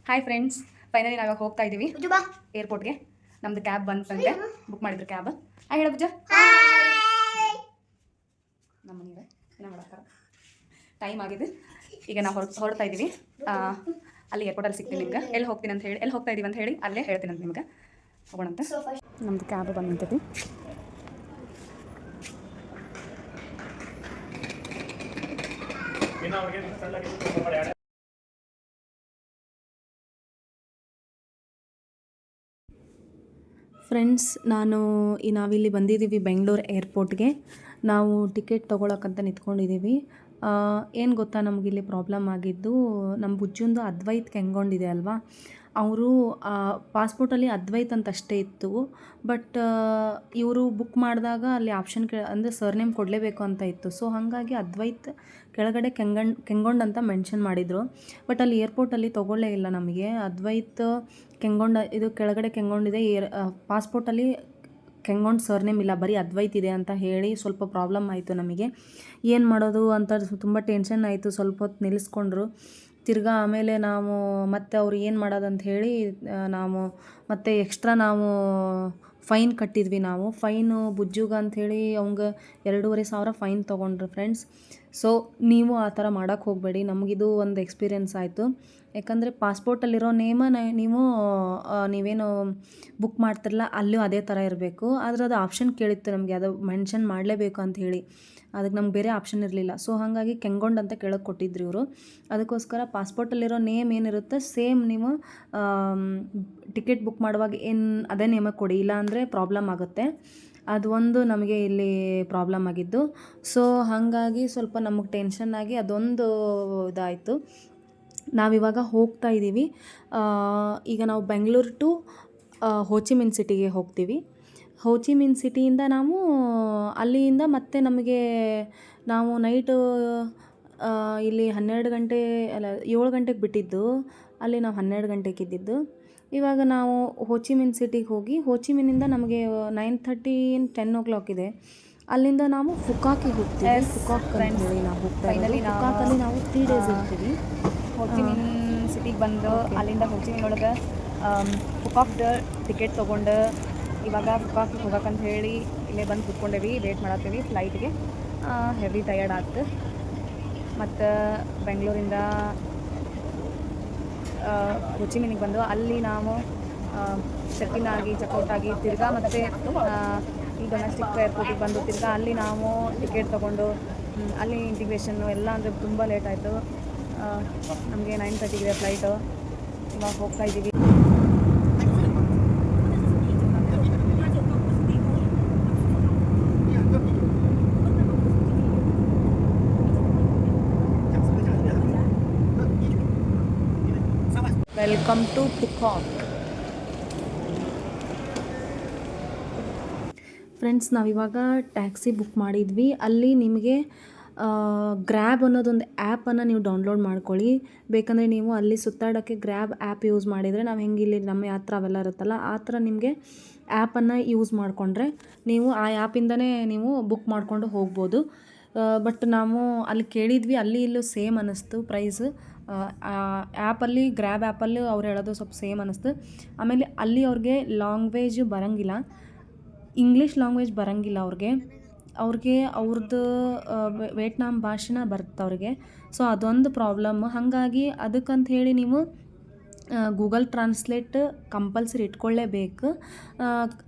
Hi friends, finally ನಾವಾಗ ಹೋಗ್ತಾ ಇದ್ದೀವಿ ಏರ್ಪೋರ್ಟ್ಗೆ. ನಮ್ದು ಕ್ಯಾಬ್ ಬಂತಂತೆ, ಬುಕ್ ಮಾಡಿದ್ರು ಕ್ಯಾಬ್. ಹಾಯ್ ಹೇಳ ಪೂಜಾ. ನಮ್ಮ ಮನೆಯವ್ರೆ ಏನೋ ಮಾಡತ್ತಾರ. ಟೈಮ್ ಆಗಿದೆ, ಈಗ ನಾವು ಹೊರಡ್ತಾ ಇದ್ದೀವಿ. ಅಲ್ಲಿ ಏರ್ಪೋರ್ಟಲ್ಲಿ ಸಿಗ್ತೀನಿ ನಿಮ್ಗೆ. ಎಲ್ಲಿ ಹೋಗ್ತೀನಿ ಅಂತ ಹೇಳಿ, ಎಲ್ಲಿ ಹೋಗ್ತಾ ಇದ್ದೀವಿ ಅಂತ ಹೇಳಿ ಅಲ್ಲೇ ಹೇಳ್ತೀನಿ ಅಂತ ನಿಮ್ಗೆ. ಹೋಗೋಣಂತೆ. ನಮ್ದು ಕ್ಯಾಬ್ ಬಂದಂತೈತಿ. ಫ್ರೆಂಡ್ಸ್, ನಾವಿಲ್ಲಿ ಬಂದಿದ್ದೀವಿ ಬೆಂಗಳೂರು ಏರ್ಪೋರ್ಟ್ಗೆ. ನಾವು ಟಿಕೆಟ್ ತೊಗೊಳಕ್ಕಂತ ನಿಂತ್ಕೊಂಡಿದ್ದೀವಿ. ಏನು ಗೊತ್ತಾ, ನಮಗಿಲ್ಲಿ ಪ್ರಾಬ್ಲಮ್ ಆಗಿದ್ದು, ನಮ್ಮ ಬುಜ್ಜುಂದು ಅದ್ವೈತ್ ಕೆಂಗೊಂಡಿದೆ ಅಲ್ವಾ, ಅವರು ಪಾಸ್ಪೋರ್ಟಲ್ಲಿ ಅದ್ವೈತ್ ಅಂತ ಅಷ್ಟೇ ಇತ್ತು. ಬಟ್ ಇವರು ಬುಕ್ ಮಾಡಿದಾಗ ಅಲ್ಲಿ ಆಪ್ಷನ್ ಅಂದರೆ ಸರ್ನೇಮ್ ಕೊಡಲೇಬೇಕು ಅಂತ ಇತ್ತು. ಸೊ ಹಾಗಾಗಿ ಅದ್ವೈತ್ ಕೆಳಗಡೆ ಕೆಂಗೊಂಡ್ ಅಂತ ಮೆನ್ಷನ್ ಮಾಡಿದರು. ಬಟ್ ಅಲ್ಲಿ ಏರ್ಪೋರ್ಟಲ್ಲಿ ತೊಗೊಳ್ಳೇ ಇಲ್ಲ ನಮಗೆ. ಅದ್ವೈತ್ ಕೆಂಗೊಂಡ ಇದು ಕೆಳಗಡೆ ಕೆಂಗೊಂಡಿದೆ, ಪಾಸ್ಪೋರ್ಟಲ್ಲಿ ಕೆಂಗೊಂಡ್ ಸರ್ನೇಮ್ ಇಲ್ಲ, ಬರೀ ಅದ್ವೈತ್ ಇದೆ ಅಂತ ಹೇಳಿ ಸ್ವಲ್ಪ ಪ್ರಾಬ್ಲಮ್ ಆಯಿತು ನಮಗೆ. ಏನು ಮಾಡೋದು ಅಂತ ತುಂಬ ಟೆನ್ಷನ್ ಆಯಿತು. ಸ್ವಲ್ಪ ಹೊತ್ತು ನಿಲ್ಲಿಸ್ಕೊಂಡ್ರು. ತಿರ್ಗಾ ಆಮೇಲೆ ನಾವು ಮತ್ತೆ ಅವ್ರು ಏನು ಮಾಡೋದಂತ ಹೇಳಿ ನಾವು ಮತ್ತೆ ಎಕ್ಸ್ಟ್ರಾ ನಾವು ಫೈನ್ ಕಟ್ಟಿದ್ವಿ. ನಾವು ಫೈನು ಬುಜ್ಜುಗ ಅಂಥೇಳಿ ಅವಂಗೆ 2,500 ಫೈನ್ ತೊಗೊಂಡ್ರು ಫ್ರೆಂಡ್ಸ್. ಸೊ ನೀವು ಆ ಥರ ಮಾಡೋಕ್ಕೆ ಹೋಗಬೇಡಿ. ನಮಗಿದು ಒಂದು ಎಕ್ಸ್ಪೀರಿಯೆನ್ಸ್ ಆಯಿತು. ಯಾಕಂದರೆ ಪಾಸ್ಪೋರ್ಟಲ್ಲಿರೋ ನೀವೇನು ಬುಕ್ ಮಾಡ್ತಿರಲ್ಲ ಅಲ್ಲೂ ಅದೇ ಥರ ಇರಬೇಕು. ಆದರೆ ಅದು ಆಪ್ಷನ್ ಕೇಳಿತ್ತು ನಮಗೆ, ಅದು ಮೆನ್ಷನ್ ಮಾಡಲೇಬೇಕು ಅಂತ ಹೇಳಿ. ಅದಕ್ಕೆ ನಮ್ಗೆ ಬೇರೆ ಆಪ್ಷನ್ ಇರಲಿಲ್ಲ. ಸೊ ಹಾಗಾಗಿ ಕೆಂಗೊಂಡ್ ಅಂತ ಕೆಳಗೆ ಕೊಟ್ಟಿದ್ರು ಇವರು. ಅದಕ್ಕೋಸ್ಕರ ಪಾಸ್ಪೋರ್ಟಲ್ಲಿರೋ ನೇಮ್ ಏನಿರುತ್ತೆ ಸೇಮ್ ನೀವು ಟಿಕೆಟ್ ಬುಕ್ ಮಾಡುವಾಗ ಅದೇ ನೇಮ ಕೊಡಿ, ಇಲ್ಲ ಅಂದರೆ ಪ್ರಾಬ್ಲಮ್ ಆಗುತ್ತೆ. ಅದು ಒಂದು ನಮಗೆ ಇಲ್ಲಿ ಪ್ರಾಬ್ಲಮ್ ಆಗಿದ್ದು. ಸೊ ಹಾಗಾಗಿ ಸ್ವಲ್ಪ ನಮಗೆ ಟೆನ್ಷನ್ ಆಗಿ ಅದೊಂದು ಇದಾಯಿತು. ನಾವಿವಾಗ ಹೋಗ್ತಾ ಇದ್ದೀವಿ. ಈಗ ನಾವು ಬೆಂಗಳೂರು ಟು ಹೋಚಿಮಿನ್ ಸಿಟಿಗೆ ಹೋಗ್ತೀವಿ. ಹೋಚಿಮಿನ್ ಸಿಟಿಯಿಂದ ನಾವು ಅಲ್ಲಿಂದ ಮತ್ತೆ ನಾವು ನೈಟು ಇಲ್ಲಿ 12 ಗಂಟೆ ಅಲ್ಲ 7 ಗಂಟೆಗೆ ಬಿಟ್ಟಿದ್ದು, ಅಲ್ಲಿ ನಾವು 12 ಗಂಟೆಗೆ ಇದ್ದಿದ್ದು. ಇವಾಗ ನಾವು ಹೋಚಿಮಿನ್ ಸಿಟಿಗೆ ಹೋಗಿ, ಹೋಚಿಮಿನ್ನಿಂದ ನಮಗೆ 9:30 10 o'clock ಇದೆ. ಅಲ್ಲಿಂದ ನಾವು ಫುಕಾಕಿಗೆ ಹೋಗ್ತೀವಿ. ಫುಕಾಕ್ ಅಂತ ಹೇಳಿ ನಾವು ಹೋಗ್ತಾ ಇದ್ದೀವಿ. ಫುಕಾಕಲ್ಲಿ ನಾವು 3 days ಇರ್ತೀವಿ. ಹೋಚಿಮಿನ್ ಸಿಟಿಗೆ ಬಂದು ಅಲ್ಲಿಂದ ಹೋಚಿಮಿನ್ ಒಳಗೆ ಫುಕಾಕ್ದು ಟಿಕೆಟ್ ತೊಗೊಂಡು ಇವಾಗ ಫುಕಾಕಿಗೆ ಹೋಗೋಕ್ಕಂತ ಹೇಳಿ ಇಲ್ಲೇ ಬಂದು ಕೂತ್ಕೊಂಡೇವಿ, ವೇಟ್ ಮಾಡತ್ತೀವಿ ಫ್ಲೈಟ್ಗೆ. ಹೆವಿ ಟಯರ್ಡ್ ಆಗ್ತು. ಮತ್ತು ಬೆಂಗಳೂರಿಂದ ಹೋಚಿಮಿನಿಗೆ ಬಂದು ಅಲ್ಲಿ ನಾವು ಚೆಕ್ಇನ್ ಆಗಿ ಚೆಕ್ಔಟ್ ಆಗಿ ತಿರ್ಗಾ ಮತ್ತು ಈ ಡೊಮೆಸ್ಟಿಕ್ ಏರ್ಪೋರ್ಟಿಗೆ ಬಂದು ತಿರ್ಗಾ ಅಲ್ಲಿ ನಾವು ಟಿಕೆಟ್ ತೊಗೊಂಡು ಅಲ್ಲಿ ಇಂಟಿಗ್ರೇಷನ್ನು ಎಲ್ಲ ಅಂದರೆ ತುಂಬ ಲೇಟ್ ಆಯಿತು. ನಮಗೆ 9:30 ಇದೆ ಫ್ಲೈಟು. ಇವಾಗ ಹೋಗ್ತಾ ಇದ್ದೀವಿ. Welcome to Phu Quoc. ಫ್ರೆಂಡ್ಸ್, ನಾವಿವಾಗ ಟ್ಯಾಕ್ಸಿ ಬುಕ್ ಮಾಡಿದ್ವಿ. ಅಲ್ಲಿ ನಿಮಗೆ ಗ್ರ್ಯಾಬ್ ಅನ್ನೋದೊಂದು ಆ್ಯಪನ್ನು ನೀವು ಡೌನ್ಲೋಡ್ ಮಾಡ್ಕೊಳ್ಳಿ. ಬೇಕಂದರೆ ನೀವು ಅಲ್ಲಿ ಸುತ್ತಾಡೋಕ್ಕೆ ಗ್ರ್ಯಾಬ್ ಆ್ಯಪ್ ಯೂಸ್ ಮಾಡಿದರೆ, ನಾವು ಹೆಂಗೆ ಇಲ್ಲಿ ನಮ್ಮ ಯಾತ್ರೆ ಅವೆಲ್ಲ ಇರುತ್ತಲ್ಲ ಆ ಥರ ನಿಮಗೆ ಆ್ಯಪನ್ನು ಯೂಸ್ ಮಾಡಿಕೊಂಡ್ರೆ ನೀವು ಆ ಆ್ಯಪಿಂದನೇ ನೀವು ಬುಕ್ ಮಾಡಿಕೊಂಡು ಹೋಗ್ಬೋದು. ಬಟ್ ನಾವು ಅಲ್ಲಿ ಕೇಳಿದ್ವಿ, ಅಲ್ಲಿ ಇಲ್ಲೂ ಸೇಮ್ ಅನ್ನಿಸ್ತು ಪ್ರೈಸು. ಆ್ಯಪಲ್ಲಿ ಗ್ರ್ಯಾಬ್ ಆ್ಯಪಲ್ಲಿ ಅವ್ರು ಹೇಳೋದು ಸ್ವಲ್ಪ ಸೇಮ್ ಅನ್ನಿಸ್ತು. ಆಮೇಲೆ ಅಲ್ಲಿ ಅವ್ರಿಗೆ ಲ್ಯಾಂಗ್ವೇಜ್ ಬರೋಂಗಿಲ್ಲ, ಇಂಗ್ಲೀಷ್ ಲ್ಯಾಂಗ್ವೇಜ್ ಬರೋಂಗಿಲ್ಲ ಅವ್ರಿಗೆ ಅವ್ರದ್ದು ವಿಯೆಟ್ನಾಂ ಭಾಷೆನ ಬರುತ್ತೆ ಅವ್ರಿಗೆ. ಸೊ ಅದೊಂದು ಪ್ರಾಬ್ಲಮ್. ಹಾಗಾಗಿ ಅದಕ್ಕಂತ ಹೇಳಿ ನೀವು ಗೂಗಲ್ ಟ್ರಾನ್ಸ್ಲೇಟ್ ಕಂಪಲ್ಸರಿ ಇಟ್ಕೊಳ್ಳೇಬೇಕು.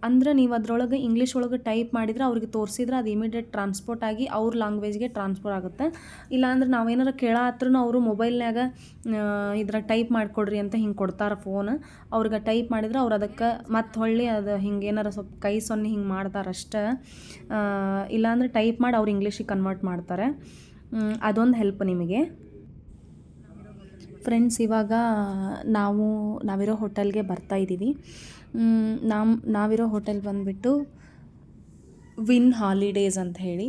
ಅಂದರೆ ನೀವು ಅದರೊಳಗೆ ಇಂಗ್ಲೀಷ್ ಒಳಗೆ ಟೈಪ್ ಮಾಡಿದರೆ ಅವ್ರಿಗೆ ತೋರಿಸಿದ್ರೆ ಅದು ಇಮಿಡಿಯೇಟ್ ಟ್ರಾನ್ಸ್ಪೋರ್ಟ್ ಆಗಿ ಅವ್ರ ಲ್ಯಾಂಗ್ವೇಜ್ಗೆ ಟ್ರಾನ್ಸ್ಫರ್ ಆಗುತ್ತೆ. ಇಲ್ಲಾಂದ್ರೆ ನಾವೇನಾರು ಕೇಳಾತ್ರೂ ಅವರು ಮೊಬೈಲ್ನಾಗ ಇದ್ರ ಟೈಪ್ ಮಾಡಿಕೊಡ್ರಿ ಅಂತ ಹಿಂಗೆ ಕೊಡ್ತಾರೆ ಫೋನ್. ಅವ್ರಿಗೆ ಟೈಪ್ ಮಾಡಿದ್ರೆ ಅವ್ರು ಅದಕ್ಕೆ ಮತ್ತೆ ಹೊಳ್ಳಿ ಅದು ಹಿಂಗೆ ಏನಾರು ಸ್ವಲ್ಪ ಕೈ ಸೊನ್ನೆ ಹಿಂಗೆ ಮಾಡ್ತಾರಷ್ಟೇ. ಇಲ್ಲಾಂದರೆ ಟೈಪ್ ಮಾಡಿ ಅವ್ರು ಇಂಗ್ಲೀಷಿಗೆ ಕನ್ವರ್ಟ್ ಮಾಡ್ತಾರೆ. ಅದೊಂದು ಹೆಲ್ಪ್ ನಿಮಗೆ. ಫ್ರೆಂಡ್ಸ್, ಇವಾಗ ನಾವಿರೋ ಹೋಟೆಲ್ಗೆ ಬರ್ತಾಯಿದ್ದೀವಿ. ನಾವಿರೋ ಹೋಟೆಲ್ ಬಂದುಬಿಟ್ಟು ವಿನ್ ಹಾಲಿಡೇಸ್ ಅಂತ ಹೇಳಿ.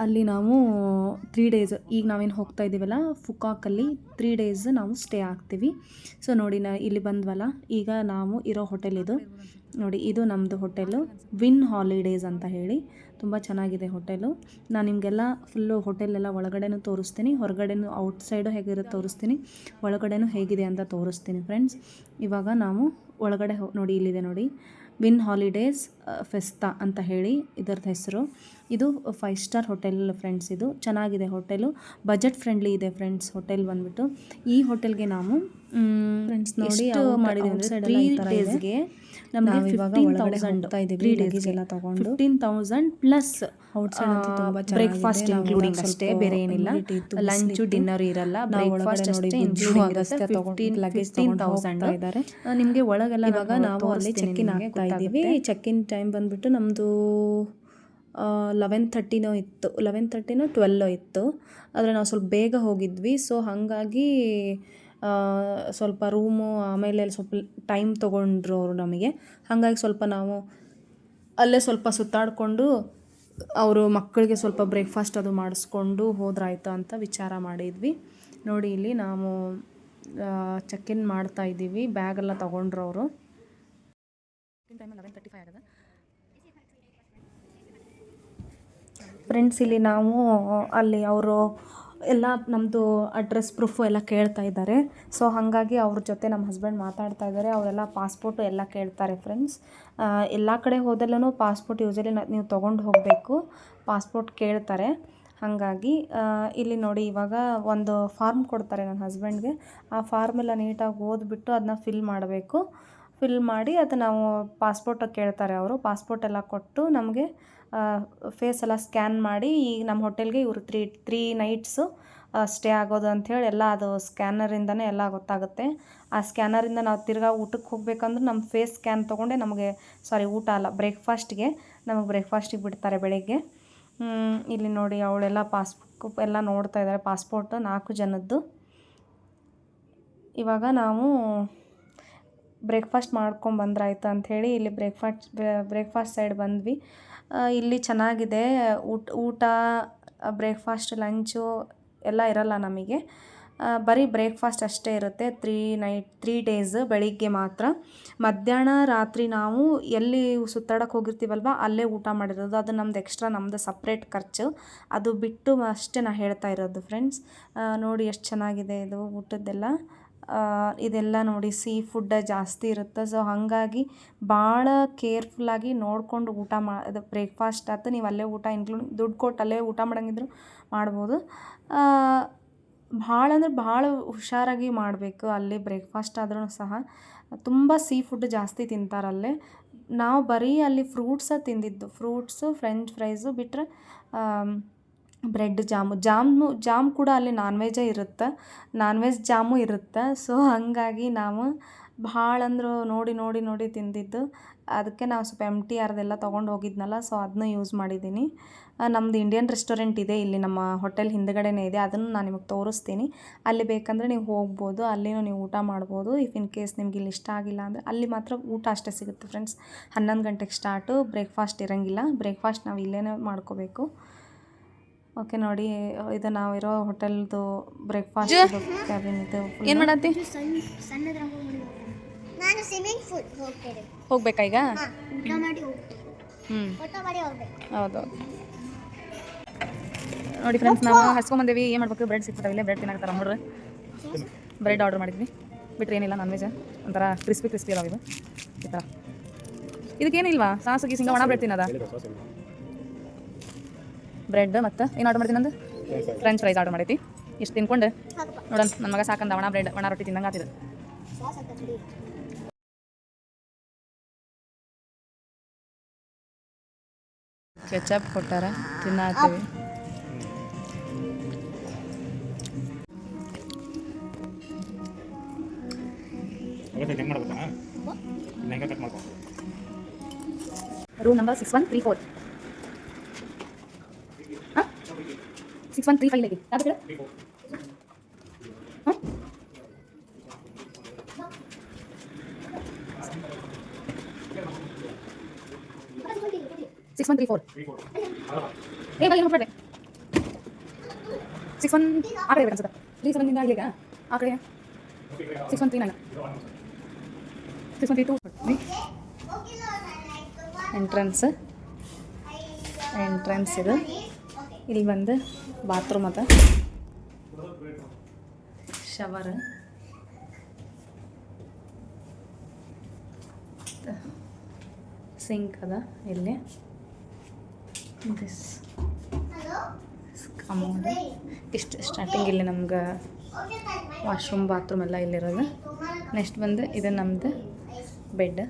ಅಲ್ಲಿ ನಾವು 3 ಡೇಸ್ ಈಗ ನಾವೇನು ಹೋಗ್ತಾ ಇದ್ದೀವಲ್ಲ ಫುಕಾಕಲ್ಲಿ 3 ಡೇಸ್ ನಾವು ಸ್ಟೇ ಆಗ್ತೀವಿ. ಸೊ ನೋಡಿ ಇಲ್ಲಿ ಬಂದ್ವಲ್ಲ, ಈಗ ನಾವು ಇರೋ ಹೋಟೆಲ್ ಇದು ನೋಡಿ, ಇದು ನಮ್ಮದು ಹೋಟೆಲು ವಿನ್ ಹಾಲಿಡೇಸ್ ಅಂತ ಹೇಳಿ. ತುಂಬ ಚೆನ್ನಾಗಿದೆ ಹೋಟೆಲು. ನಾನು ನಿಮಗೆಲ್ಲ ಫುಲ್ಲು ಹೋಟೆಲೆಲ್ಲ ಒಳಗಡೆನೂ ತೋರಿಸ್ತೀನಿ, ಹೊರಗಡೆನೂ ಔಟ್ಸೈಡು ಹೇಗಿರುತ್ತೆ ತೋರಿಸ್ತೀನಿ, ಒಳಗಡೆನೂ ಹೇಗಿದೆ ಅಂತ ತೋರಿಸ್ತೀನಿ ಫ್ರೆಂಡ್ಸ್. ಇವಾಗ ನಾವು ಒಳಗಡೆ ನೋಡಿ, ಇಲ್ಲಿದೆ ನೋಡಿ ವಿನ್ ಹಾಲಿಡೇಸ್ ಫೆಸ್ತಾ ಅಂತ ಹೇಳಿ ಇದರದ್ದು ಹೆಸರು. ಇದು 5 ಸ್ಟಾರ್ ಹೋಟೆಲ್ ಫ್ರೆಂಡ್ಸ್. ಇದು ಚೆನ್ನಾಗಿದೆ ಹೋಟೆಲು, ಬಜೆಟ್ ಫ್ರೆಂಡ್ಲಿ ಇದೆ ಫ್ರೆಂಡ್ಸ್ ಹೋಟೆಲ್ ಬಂದುಬಿಟ್ಟು. ಈ ಹೋಟೆಲ್ಗೆ ನಾವು ಫ್ರೆಂಡ್ಸ್ ನೋಡಿ ಮಾಡಿದ್ದೀವಿ ಅಂದರೆ 3 ಡೇಸ್ಗೆ ನಮಗೆ 15,000 3 ಡೇಸ್ ಎಲ್ಲ ತೊಗೊಂಡು 15,000 ಪ್ಲಸ್ ಬ್ರೇಕ್ಫಾಸ್ಟ್ ಇನ್ಕ್ಲೂಡಿಂಗ್ ಅಷ್ಟೇ, ಬೇರೆ ಏನಿಲ್ಲ. ಲಂಚು ಡಿನ್ನರ್ ಇರಲ್ಲ, ಬ್ರೇಕ್ಫಾಸ್ಟ್ ಅಷ್ಟೇ ಇನ್ಕ್ಲೂಡಿಂಗ್ ಇರುತ್ತೆ. 15,000 ನಿಮಗೆ ಒಳಗೆಲ್ಲ. ಇವಾಗ ನಾವು ಅಲ್ಲಿ ಚೆಕ್ ಇನ್ ಆಗ್ತಾ ಇದ್ದೀವಿ. ಚೆಕ್ ಇನ್ ಟೈಮ್ ಬಂದುಬಿಟ್ಟು ನಮ್ಮದು 11:30 ಇತ್ತು, 11:30 12 ಇತ್ತು. ಆದರೆ ನಾವು ಸ್ವಲ್ಪ ಬೇಗ ಹೋಗಿದ್ವಿ. ಸೊ ಹಾಗಾಗಿ ಸ್ವಲ್ಪ ರೂಮು ಆಮೇಲೆ ಸ್ವಲ್ಪ ಟೈಮ್ ತೊಗೊಂಡ್ರು ಅವರು ನಮಗೆ. ಹಾಗಾಗಿ ಸ್ವಲ್ಪ ನಾವು ಅಲ್ಲೇ ಸ್ವಲ್ಪ ಸುತ್ತಾಡಿಕೊಂಡು ಅವರು ಮಕ್ಕಳಿಗೆ ಸ್ವಲ್ಪ ಬ್ರೇಕ್ಫಾಸ್ಟ್ ಅದು ಮಾಡಿಸ್ಕೊಂಡು ಹೋದ್ರಾಯ್ತು ಅಂತ ವಿಚಾರ ಮಾಡಿದ್ವಿ. ನೋಡಿ ಇಲ್ಲಿ ನಾವು ಚೆಕ್ ಇನ್ ಮಾಡ್ತಾ ಇದ್ದೀವಿ. ಬ್ಯಾಗೆಲ್ಲ ತೊಗೊಂಡ್ರು ಅವರು. ಟೈಮ್ 11:35 ಆಗಿದೆ ಫ್ರೆಂಡ್ಸ್. ಇಲ್ಲಿ ನಾವು ಅಲ್ಲಿ ಅವರು ಎಲ್ಲ ನಮ್ಮದು ಅಡ್ರೆಸ್ ಪ್ರೂಫು ಎಲ್ಲ ಕೇಳ್ತಾ ಇದ್ದಾರೆ. ಸೊ ಹಾಗಾಗಿ ಅವ್ರ ಜೊತೆ ನಮ್ಮ ಹಸ್ಬೆಂಡ್ ಮಾತಾಡ್ತಾ ಇದ್ದಾರೆ. ಅವರೆಲ್ಲ ಪಾಸ್ಪೋರ್ಟು ಎಲ್ಲ ಕೇಳ್ತಾರೆ ಫ್ರೆಂಡ್ಸ್. ಎಲ್ಲ ಕಡೆ ಹೋದಲ್ಲೂ ಪಾಸ್ಪೋರ್ಟ್ ಯೂಸಲಿ ನೀವು ತೊಗೊಂಡು ಹೋಗಬೇಕು, ಪಾಸ್ಪೋರ್ಟ್ ಕೇಳ್ತಾರೆ. ಹಾಗಾಗಿ ಇಲ್ಲಿ ನೋಡಿ, ಇವಾಗ ಒಂದು ಫಾರ್ಮ್ ಕೊಡ್ತಾರೆ ನನ್ನ ಹಸ್ಬೆಂಡ್ಗೆ. ಆ ಫಾರ್ಮೆಲ್ಲ ನೀಟಾಗಿ ಓದ್ಬಿಟ್ಟು ಅದನ್ನ ಫಿಲ್ ಮಾಡಬೇಕು. ಫಿಲ್ ಮಾಡಿ ಅದು ನಾವು ಪಾಸ್ಪೋರ್ಟ್ ಕೇಳ್ತಾರೆ ಅವರು. ಪಾಸ್ಪೋರ್ಟ್ ಎಲ್ಲ ಕೊಟ್ಟು ನಮಗೆ ಫೇಸ್ ಎಲ್ಲ ಸ್ಕ್ಯಾನ್ ಮಾಡಿ, ಈಗ ನಮ್ಮ ಹೋಟೆಲ್ಗೆ ಇವರು 3 ನೈಟ್ಸು ಸ್ಟೇ ಆಗೋದು ಅಂಥೇಳಿ ಎಲ್ಲ ಅದು ಸ್ಕ್ಯಾನರಿಂದನೇ ಎಲ್ಲ ಗೊತ್ತಾಗುತ್ತೆ. ಆ ಸ್ಕ್ಯಾನರಿಂದ ನಾವು ತಿರ್ಗಾ ಊಟಕ್ಕೆ ಹೋಗ್ಬೇಕಂದ್ರೆ ನಮ್ಮ ಫೇಸ್ ಸ್ಕ್ಯಾನ್ ತೊಗೊಂಡೆ ನಮಗೆ, ಊಟ ಅಲ್ಲ, ಬ್ರೇಕ್ಫಾಸ್ಟ್ಗೆ ನಮಗೆ ಬ್ರೇಕ್ಫಾಸ್ಟಿಗೆ ಬಿಡ್ತಾರೆ ಬೆಳಗ್ಗೆ. ಇಲ್ಲಿ ನೋಡಿ ಅವಳೆಲ್ಲ ಪಾಸ್ಬುಕ್ ಎಲ್ಲ ನೋಡ್ತಾ ಇದ್ದಾರೆ. ಪಾಸ್ಪೋರ್ಟು 4 ಜನದ್ದು. ಇವಾಗ ನಾವು ಬ್ರೇಕ್ಫಾಸ್ಟ್ ಮಾಡ್ಕೊಂಬಂದ್ರಾಯ್ತು ಅಂಥೇಳಿ ಇಲ್ಲಿ ಬ್ರೇಕ್ಫಾಸ್ಟ್ ಸೈಡ್ ಬಂದ್ವಿ. ಇಲ್ಲಿ ಚೆನ್ನಾಗಿದೆ ಊಟ, ಬ್ರೇಕ್ಫಾಸ್ಟ್, ಲಂಚು ಎಲ್ಲ ಇರಲ್ಲ ನಮಗೆ. ಬರೀ ಬ್ರೇಕ್ಫಾಸ್ಟ್ ಅಷ್ಟೇ ಇರುತ್ತೆ. 3 ಡೇಸ್ ಬೆಳಿಗ್ಗೆ ಮಾತ್ರ. ಮಧ್ಯಾಹ್ನ ರಾತ್ರಿ ನಾವು ಎಲ್ಲಿ ಸುತ್ತಾಡಕ್ಕೆ ಹೋಗಿರ್ತೀವಲ್ವ ಅಲ್ಲೇ ಊಟ ಮಾಡಿರೋದು. ಅದು ನಮ್ದು ಎಕ್ಸ್ಟ್ರಾ, ನಮ್ಮದು ಸಪ್ರೇಟ್ ಖರ್ಚು. ಅದು ಬಿಟ್ಟು ಅಷ್ಟೇ ನಾನು ಹೇಳ್ತಾ ಇರೋದು ಫ್ರೆಂಡ್ಸ್. ನೋಡಿ ಎಷ್ಟು ಚೆನ್ನಾಗಿದೆ ಇದು ಊಟದ್ದೆಲ್ಲ. ಇದೆಲ್ಲ ನೋಡಿ ಸೀ ಫುಡ್ ಜಾಸ್ತಿ ಇರುತ್ತೆ. ಸೊ ಹಾಗಾಗಿ ಭಾಳ ಕೇರ್ಫುಲ್ಲಾಗಿ ನೋಡಿಕೊಂಡು ಊಟ ಅದು ಬ್ರೇಕ್ಫಾಸ್ಟ್ ಆಯ್ತು, ನೀವು ಅಲ್ಲೇ ಊಟ ಇನ್ಕ್ಲೂಡ್ ದುಡ್ಡು ಕೊಟ್ಟು ಅಲ್ಲೇ ಊಟ ಮಾಡಂಗಿದ್ರು ಮಾಡ್ಬೋದು. ಭಾಳ ಅಂದ್ರೆ ಭಾಳ ಹುಷಾರಾಗಿ ಮಾಡಬೇಕು ಅಲ್ಲಿ. ಬ್ರೇಕ್ಫಾಸ್ಟ್ ಆದ್ರೂ ಸಹ ತುಂಬ ಸೀ ಫುಡ್ ಜಾಸ್ತಿ ತಿಂತಾರಲ್ಲೇ. ನಾವು ಬರೀ ಅಲ್ಲಿ ತಿಂದಿದ್ದು, ಫ್ರೂಟ್ಸು, ಫ್ರೆಂಚ್ ಫ್ರೈಸು ಬಿಟ್ಟರೆ ಬ್ರೆಡ್ ಜಾಮ್ ಕೂಡ ಅಲ್ಲಿ ನಾನ್ ವೆಜ್ಜೇ ಇರುತ್ತೆ, ನಾನ್ ವೆಜ್ ಜಾಮು ಇರುತ್ತೆ. ಸೊ ಹಾಗಾಗಿ ನಾವು ಭಾಳ ಅಂದ್ರೆ ನೋಡಿ ತಿಂದಿದ್ದು. ಅದಕ್ಕೆ ನಾವು ಸ್ವಲ್ಪ MTR ತೊಗೊಂಡು ಹೋಗಿದ್ನಲ್ಲ, ಸೊ ಅದನ್ನ ಯೂಸ್ ಮಾಡಿದ್ದೀನಿ. ನಮ್ಮದು ಇಂಡಿಯನ್ ರೆಸ್ಟೋರೆಂಟ್ ಇದೆ ಇಲ್ಲಿ ನಮ್ಮ ಹೋಟೆಲ್ ಹಿಂದ್ಗಡೆನೇ ಇದೆ. ಅದನ್ನು ನಾನು ನಿಮಗೆ ತೋರಿಸ್ತೀನಿ. ಅಲ್ಲಿ ಬೇಕಂದರೆ ನೀವು ಹೋಗ್ಬೋದು, ಅಲ್ಲಿನೂ ನೀವು ಊಟ ಮಾಡ್ಬೋದು. ಇಫ್ ಇನ್ ಕೇಸ್ ನಿಮ್ಗೆ ಇಲ್ಲಿ ಇಷ್ಟ ಆಗಿಲ್ಲ ಅಂದರೆ ಅಲ್ಲಿ ಮಾತ್ರ ಊಟ ಅಷ್ಟೇ ಸಿಗುತ್ತೆ ಫ್ರೆಂಡ್ಸ್. 11 ಗಂಟೆಗೆ ಸ್ಟಾರ್ಟು, ಬ್ರೇಕ್ಫಾಸ್ಟ್ ಇರೋಂಗಿಲ್ಲ. ಬ್ರೇಕ್ಫಾಸ್ಟ್ ನಾವು ಇಲ್ಲೇ ಮಾಡ್ಕೋಬೇಕು. ಓಕೆ ನೋಡಿ, ಇದು ನಾವಿರೋ ಹೋಟೆಲ್ದು ಬ್ರೇಕ್ಫಾಸ್ಟ್ ಕ್ಯಾಬಿನ್ ಇದು. ಏನು ಮಾಡತ್ತಿ? ನಾನು ಸ್ವಿಮ್ಮಿಂಗ್ ಪೂಲ್ ಹೋಗ್ತೇನೆ. ಹೋಗ್ಬೇಕಾ ಈಗ? ಊಟ ಮಾಡಿ ಹೋಗ್ತೇನೆ. ಊಟ ಮಾಡಿ ಹೋಗ್ಬೇಕು. ಹೌದು ನೋಡಿ ಫ್ರೆಂಡ್ಸ್, ನಾವು ಹಸ್ಕೊಂಬಂದೇವಿ. ಏನು ಮಾಡ್ಬೇಕು? ಬ್ರೆಡ್ ಸಿಗ್ತಾವೆ, ಇಲ್ಲೇ ಬ್ರೆಡ್ ತಿನ್ನಾಕ್ತಾರ ನೋಡ್ರಿ. ಬ್ರೆಡ್ ಆರ್ಡರ್ ಮಾಡಿದ್ವಿ, ಬಿಟ್ಟರೆ ಏನಿಲ್ಲ, ನಾನ್ ವೆಜ್ ಒಂಥರ ಕ್ರಿಸ್ಪಿ ಅದಾವ ಇವು. ಈ ಥರ ಇದಕ್ಕೇನಿಲ್ವಾ ಸಾಸು ಗೀಸಿಂಗ ಒಣ ಬ್ರೆಡ್ ತಿನ್ನೋದ? ಬ್ರೆಡ್ ಮತ್ತು ಏನು ಆರ್ಡರ್ ಮಾಡ್ತೀನಿ? ನಂದು ಫ್ರೆಂಚ್ ಫ್ರೈಸ್ ಆರ್ಡರ್ ಮಾಡೈತಿ. ಇಷ್ಟು ತಿನ್ಕೊಂಡು ನೋಡೋಣ. ನನ್ನ ಮಗ ಸಾಕಂದ ಒಣ ರೊಟ್ಟಿ ತಿನ್ನಂಗೆ ಆತಿದ್ದು. ಕೆಚಪ್ ಕೊಟ್ಟಾರ, ತಿನ್ನಾತೀವಿ. Room number 6134. 6135 ಲೇಗೆ ಯಾವ್ದು ಹೇಳು? 6134. ಏ ಬೈ ನೋಡ್ಬೇಡ. 61 ಆ ಕಡೆ ಅನ್ಸುತ್ತೆ 37 ಇಂದ ಇಲ್ಲಿಗೆ ಆ ಕಡೆ 6139 612 ಎಂಟ್ರೆನ್ಸ್ ಇದು. ಇಲ್ಲಿ ಬಂದು ಬಾತ್ರೂಮ್ ಅದ, ಶವರ್, ಸಿಂಕ್ ಅದ ಇಲ್ಲಿ. ದಿಸ್ ಅಮೌಂಟ್ ಇಷ್ಟು ಸ್ಟಾರ್ಟಿಂಗ್ ಇಲ್ಲಿ ನಮ್ಗೆ ವಾಶ್ರೂಮ್ ಬಾತ್ರೂಮ್ ಎಲ್ಲ ಇಲ್ಲಿರೋದು. ನೆಕ್ಸ್ಟ್ ಬಂದು ಇದು ನಮ್ಮದು ಬೆಡ್.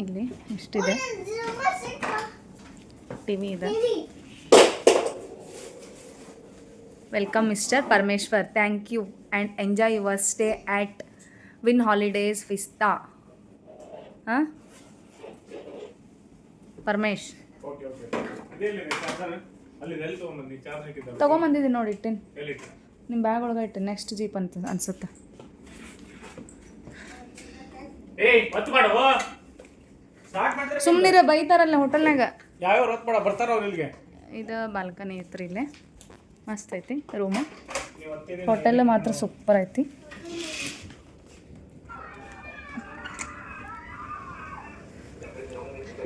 ಇಲ್ಲಿ ಇಷ್ಟಿದೆ, ಟಿ ವಿ ಇದೆ. Welcome mister Parameshwar, thank you and enjoy your stay at Win Holidays Vista. ಹಾಂ ಪರಮೇಶ್ ತೊಗೊಂಬಂದಿದ್ದೀನಿ ನೋಡಿ, ಇಟ್ಟೇನು ನಿಮ್ಮ ಬ್ಯಾಗ್ ಒಳಗೆ ಇಟ್ಟೆ. ನೆಕ್ಸ್ಟ್ ಜೀಪ್ ಅಂತ ಅನ್ಸುತ್ತೆ. ಸುಮ್ಮನಿರ ಬೈತಾರಲ್ಲ ಹೋಟೆಲ್ನಾಗ. ಯಾವ್ಯಾವ ರೊಕ್ಕ ಮಾಡ ಬರ್ತಾರ ಅವ್ರು ಇಲ್ಲಿಗೆ. ಇದು ಬಾಲ್ಕನಿ ಐತ್ರಿ, ಇಲ್ಲೇ ಮಸ್ತ್ ಐತಿ ರೂಮು. ಹೋಟೆಲ್ ಮಾತ್ರ ಸೂಪರ್ ಐತಿ.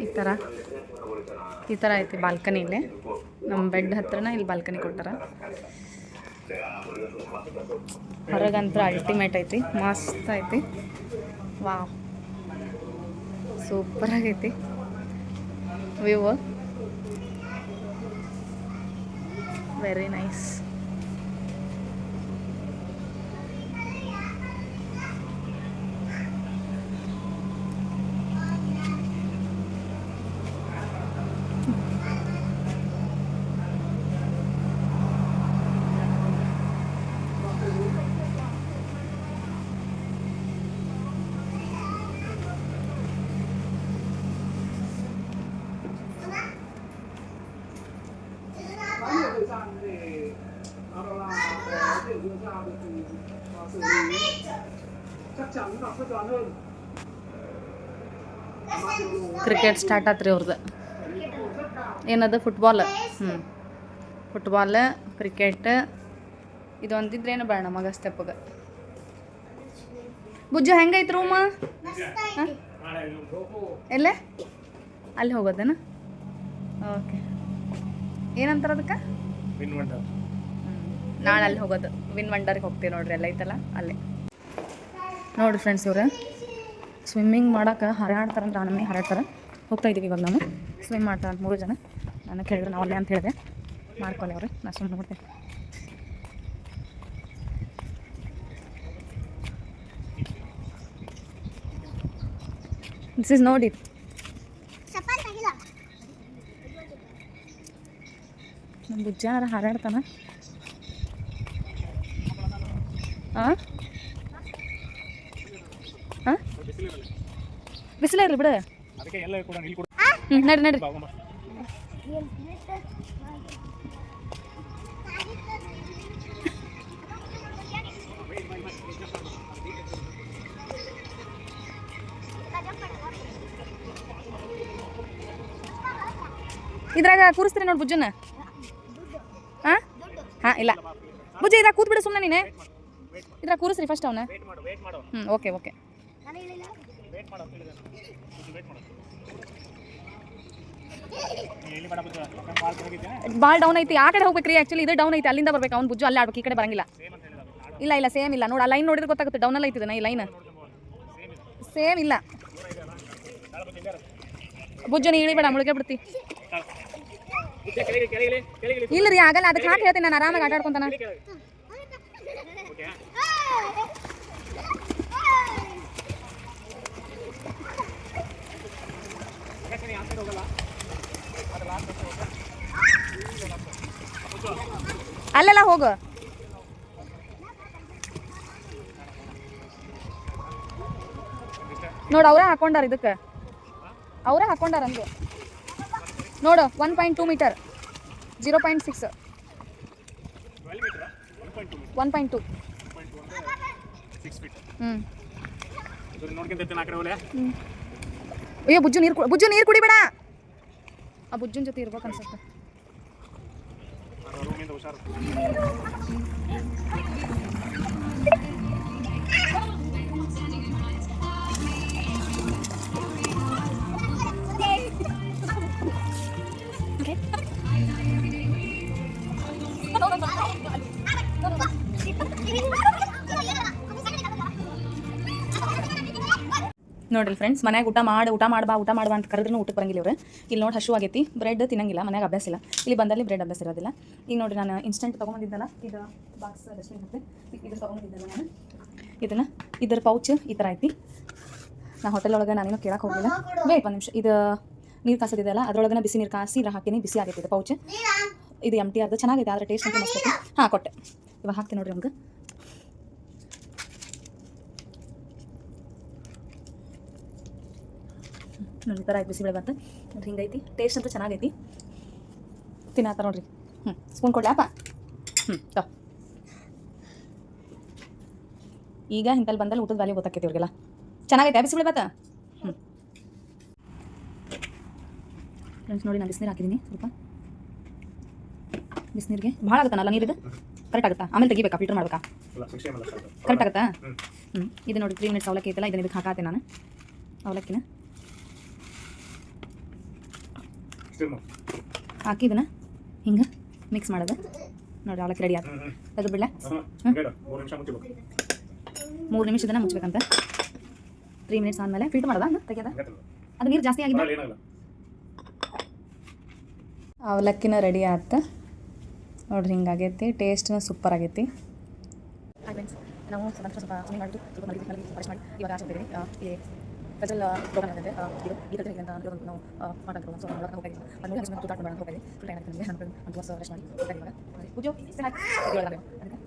ಈ ಥರ ಐತಿ ಬಾಲ್ಕನಿ. ಇಲ್ಲೇ ನಮ್ಮ ಬೆಡ್ ಹತ್ರನ ಇಲ್ಲಿ ಬಾಲ್ಕನಿ ಕೊಟ್ಟಾರ. ಹೊರಗಂತ್ರ ಅಲ್ಟಿಮೇಟ್ ಐತಿ, ಮಸ್ತ್ ಐತಿ. ವಾವ್, ಸೂಪರ್ ಆಗೈತಿ view, very nice. Cricket start ಆತ್ರಿ ಅವ್ರದ್ದು. ಏನದು ಫುಟ್ಬಾಲ್. ಫುಟ್ಬಾಲ್, ಕ್ರಿಕೆಟ್ ಇದು ಒಂದಿದ್ರೇನು ಬೇಡ ಮಗ ಸ್ಟೆಪ್ಗೆ. ಬುಜ್ಜು ಹೆಂಗೈತೆ ರೂಮ? ಎಲ್ಲೇ ಅಲ್ಲಿ ಹೋಗೋದೇನ? ಓಕೆ, ಏನಂತಾರ ಅದಕ್ಕೆ? ನಾಳೆ ಅಲ್ಲಿ ಹೋಗೋದು, ವಿನ್ ವಂಡರ್ಗೆ ಹೋಗ್ತೀವಿ ನೋಡ್ರಿ, ಎಲ್ಲ ಐತಲ್ಲ ಅಲ್ಲೇ. ನೋಡಿರಿ ಫ್ರೆಂಡ್ಸ್, ಇವ್ರು ಸ್ವಿಮ್ಮಿಂಗ್ ಮಾಡೋಕೆ ಹಾರಾಡ್ತಾರಂದ್ರೆ ನಮ್ಮನೆ ಹಾರಾಡ್ತಾರೆ. ಹೋಗ್ತಾ ಇದ್ದೀವಿ ಇವಾಗ ನಾವು. ಸ್ವಿಮ್ ಮಾಡ್ತಾರೆ 3 ಜನ. ನಾನು ಕೇಳಿದ್ರೆ ನಾವು ಅಲ್ಲೇ ಅಂತ ಹೇಳಿದೆ, ಮಾಡ್ಕೊಳ್ಳಿ ಅವ್ರು, ನಾ ಸುಮ್ಮನೆ ನೋಡ್ತೇನೆ. ದಿಸ್ ಇಸ್ ನೋಡಿ, ನಮ್ಮ ಬುಜ್ಜಾರ ಹಾರಾಡ್ತಾನ. ಹಾಂ ಹಾಂ ಬಿಸಿಲೇ ಇರಲಿ ಬಿಡು. ನಡ್ರಿ ನಡ್ರಿ. ಇದ್ರಾಗ ಕೂರಿಸ್ತೀರಿ ನೋಡಿ ಬುಜ್ಜನ. ಹಾಂ ಹಾಂ ಇಲ್ಲ ಬುಜ್ಜಿ, ಇದ್ರಾಗ ಕೂತ್ಬಿಡು ಸುಮ್ಮನೆ ನೀನೆ. ಇದ್ರಾಗ ಕೂರಿಸ್ರಿ ಫಸ್ಟ್ ಅವನ. Okay okay. ಭಾಳ ಡೌನ್ ಐತಿ. ಆ ಕಡೆ ಹೋಗ್ಬೇಕ್ರಿ. ಆ್ಯಕ್ಚುಲಿ ಇದು ಡೌನ್ ಐತಿ, ಅಲ್ಲಿಂದ ಬರ್ಬೇಕು. ಅವ್ನು ಬುಜ್ಜು ಅಲ್ಲೇ ಆಡ್ಬೇಕು, ಈ ಕಡೆ ಬರಂಗಿಲ್ಲ. ಇಲ್ಲ ಇಲ್ಲ ಸೇಮ್ ಇಲ್ಲ ನೋಡಿ, ಆ ಲೈನ್ ನೋಡಿದ್ರೆ ಗೊತ್ತಾಗುತ್ತೆ. ಡೌನಲ್ಲಿ ಐತಿದ ಈ ಲೈನ್ ಸೇಮ್ ಇಲ್ಲ. ಬುಜ್ಜು ನೀ ಇಳಿಬೇಡ, ಮುಳುಗೆ ಬಿಡ್ತಿ. ಇಲ್ಲ ರೀ ಆಗಲ್ಲ, ಅದಕ್ಕೆ ಹಾಕಿ ಹೇಳ್ತೀನಿ ನಾನು, ಆರಾಮಾಗಿ ಆಟ ಆಡ್ಕೊಂತಾನ. ಅಲ್ಲೆಲ್ಲ ಹೋಗು. ನೋಡು ಅವರೇ ಹಾಕೊಂಡಾರ, ಇದಕ್ಕೆ ಅವರೇ ಹಾಕೊಂಡಾರ ಅಂದು ನೋಡು. 1.2 ಮೀಟರ್, 0.6, 1.2. ಅಯ್ಯೋ ಬುಜ್ಜು ನೀರು ಕುಡಿಬೇಡ. ಆ ಬುಜ್ಜುನ ಜೊತೆ ಇರ್ಬೇಕು ಅನ್ಸುತ್ತೆ. ಹಿಂದೆ ಹುಷಾರು. ನೋಡ್ರಿ ಫ್ರೆಂಡ್ಸ್, ಮನ್ಯಾಗ ಊಟ ಮಾಡ್ಬಾ ಅಂತ ಕರೆದ್ರೂ ಊಟಕ್ಕೆ ಬರಂಗಿಲ್ಲ ಇವ್ರು. ಇಲ್ಲಿ ನೋಡಿ ಹಶು ಆಗೈತಿ, ಬ್ರೆಡ್ ತಿನ್ನಂಗಿಲ್ಲ, ಮನ್ಯಾಗ ಅಭ್ಯಾಸ ಇಲ್ಲ. ಇಲ್ಲಿ ಬಂದಲ್ಲಿ ಬ್ರೆಡ್ ಅಭ್ಯಾಸ ಇರೋದಿಲ್ಲ. ಈಗ ನೋಡಿರಿ, ನಾನು ಇನ್ಸ್ಟೆಂಟ್ ತೊಗೊಂಬಂದಿದ್ದಲ್ಲ, ಇದು ಬಾಕ್ಸ್ ಡಸ್ಟ್ಬಿನ್ ಹಾಕ್ತೆ, ಇದ್ರ ತೊಗೊಂಬಂದಿದ್ದಲ್ಲ ನಾನು ಇದನ್ನು. ಇದ್ರ ಪೌಚ್ ಈ ಥರ ಐತಿ. ನಾ ಹೋಟೆಲ್ ಒಳಗೆ ನಾನೇನು ಕೇಳಕ್ಕೆ ಹೋಗಲಿಲ್ಲ. ವೇಟ್ ಒಂದು ನಿಮಿಷ. ಇದು ನೀರು ಕಾಸೋದಿದೆಯಲ್ಲ, ಅದ್ರೊಳಗೆ ಬಿಸಿ ನೀರು ಕಾಸಿ ಹಾಕಿನಿ, ಬಿಸಿ ಆಗೈತಿ ಇದು ಪೌಚ್. ಇದು ಎಂಟಿ ಅದು ಚೆನ್ನಾಗೈತೆ, ಆದರೆ ಟೇಸ್ಟ್ ಅಂತ ಮಸ್ತ್ ಐತಿ. ಹಾಂ, ಕೊಟ್ಟೆ. ಇವಾಗ ಹಾಕ್ತೀನಿ ನೋಡಿರಿ ನಮ್ಗೆ. ನೋಡಿ ಈ ಥರ ಆಯ್ತು ಬಿಸಿಬೇಳೆ ಭಾತ್. ನೋಡಿರಿ ಹಿಂಗೈತಿ, ಟೇಸ್ಟ್ ಅಂತೂ ಚೆನ್ನಾಗೈತಿ. ತಿನ್ನಾತ ನೋಡಿರಿ. ಸ್ಪೂನ್ ಕೊಡ್ಲಾಪ. ತೋ. ಈಗ ಇಂತಲ್ಲಿ ಬಂದಲ್ಲಿ ಊಟದ ವ್ಯಾಲ್ಯೂ ಗೊತ್ತಾಕೈತಿ ಇವ್ರಿಗೆಲ್ಲ. ಚೆನ್ನಾಗೈತೆ ಬಿಸಿಬೇಳೆ ಭಾತ್. ಫ್ರೆಂಡ್ಸ್ ನೋಡಿ, ನಾನು ಬಿಸಿನೀರು ಹಾಕಿದ್ದೀನಿ ಸ್ವಲ್ಪ. ಬಿಸಿನೀರಿಗೆ ಭಾಳ ಆಗುತ್ತಾನಲ್ಲ ನೀರಿದು? ಕರೆಕ್ಟ್ ಆಗುತ್ತಾ? ಆಮೇಲೆ ತೆಗಿಬೇಕಾ? ಫಿಲ್ಟರ್ ಮಾಡ್ಬೇಕಾ? ಕರೆಕ್ಟ್ ಆಗುತ್ತಾ? ಇದು ನೋಡಿ 3 ಮಿನಿಟ್ಸ್ ಅವಲಕ್ಕಿ ಐತಲ್ಲ, ಇದನ್ನ ಇದಕ್ಕೆ ಹಾಕಾತೆ ನಾನು ಅವಲಕ್ಕಿನ ಹಾಕಿ ಇದನ್ನ ಹಿಂಗೆ ಮಿಕ್ಸ್ ಮಾಡೋದು. ನೋಡಿ ಅವಲಕ್ಕಿ ರೆಡಿ ಆಯ್ತು. ತೆಗೆದು ಬಿಡಲ? 3 ನಿಮಿಷ ಇದನ್ನು ಮುಚ್ಚಬೇಕಂತ. 3 ಮಿನಿಟ್ಸ್ ಆದಮೇಲೆ ಫಿಲ್ಟರ್ ಮಾಡೋದಾ? ತೆಗೆಯೋದ? ಅದು ನೀರು ಜಾಸ್ತಿ ಆಗಿದೆ. ಅವಲಕ್ಕಿನ ರೆಡಿ ಆಯ್ತು ನೋಡ್ರಿ, ಹಿಂಗಾಗೈತಿ. ಟೇಸ್ಟ್ನ ಸೂಪರ್ ಆಗೈತಿ. ನಾವು ಸ್ವಲ್ಪ ಮಾಡಿಬಿಟ್ಟು ಸ್ವಲ್ಪ ಮಾಡಿ ಇವಾಗ ಆಚೆ ಹೋಗ್ತೀವಿ. ಈ ಫಜಲ್ ಪ್ರೋಗ್ರಾಮ್ ಆಗುತ್ತೆ. ಇದು ಈ ಥರ ಅಂತ ನಾವು ಮಾತಾಡ್ಕೊಂಡು ಸೊ ನಾವು ಹೋಗಿ ಅಲ್ಲಿ ಹಸ್ಬೆಂಡ್ ತೂಟ ಮಾಡೋಣ ಹೋಗಿ ಫುಲ್ ಟೈಮ್ ಆಗ್ತದೆ. ನಾನು ಒಂದು ವರ್ಷ ರೆಸ್ಟ್ ಮಾಡಿ ಹೋಗ್ತಾ ಇವಾಗ ಪೂಜೆ ಹಾಕಿ ನೋಡಿ.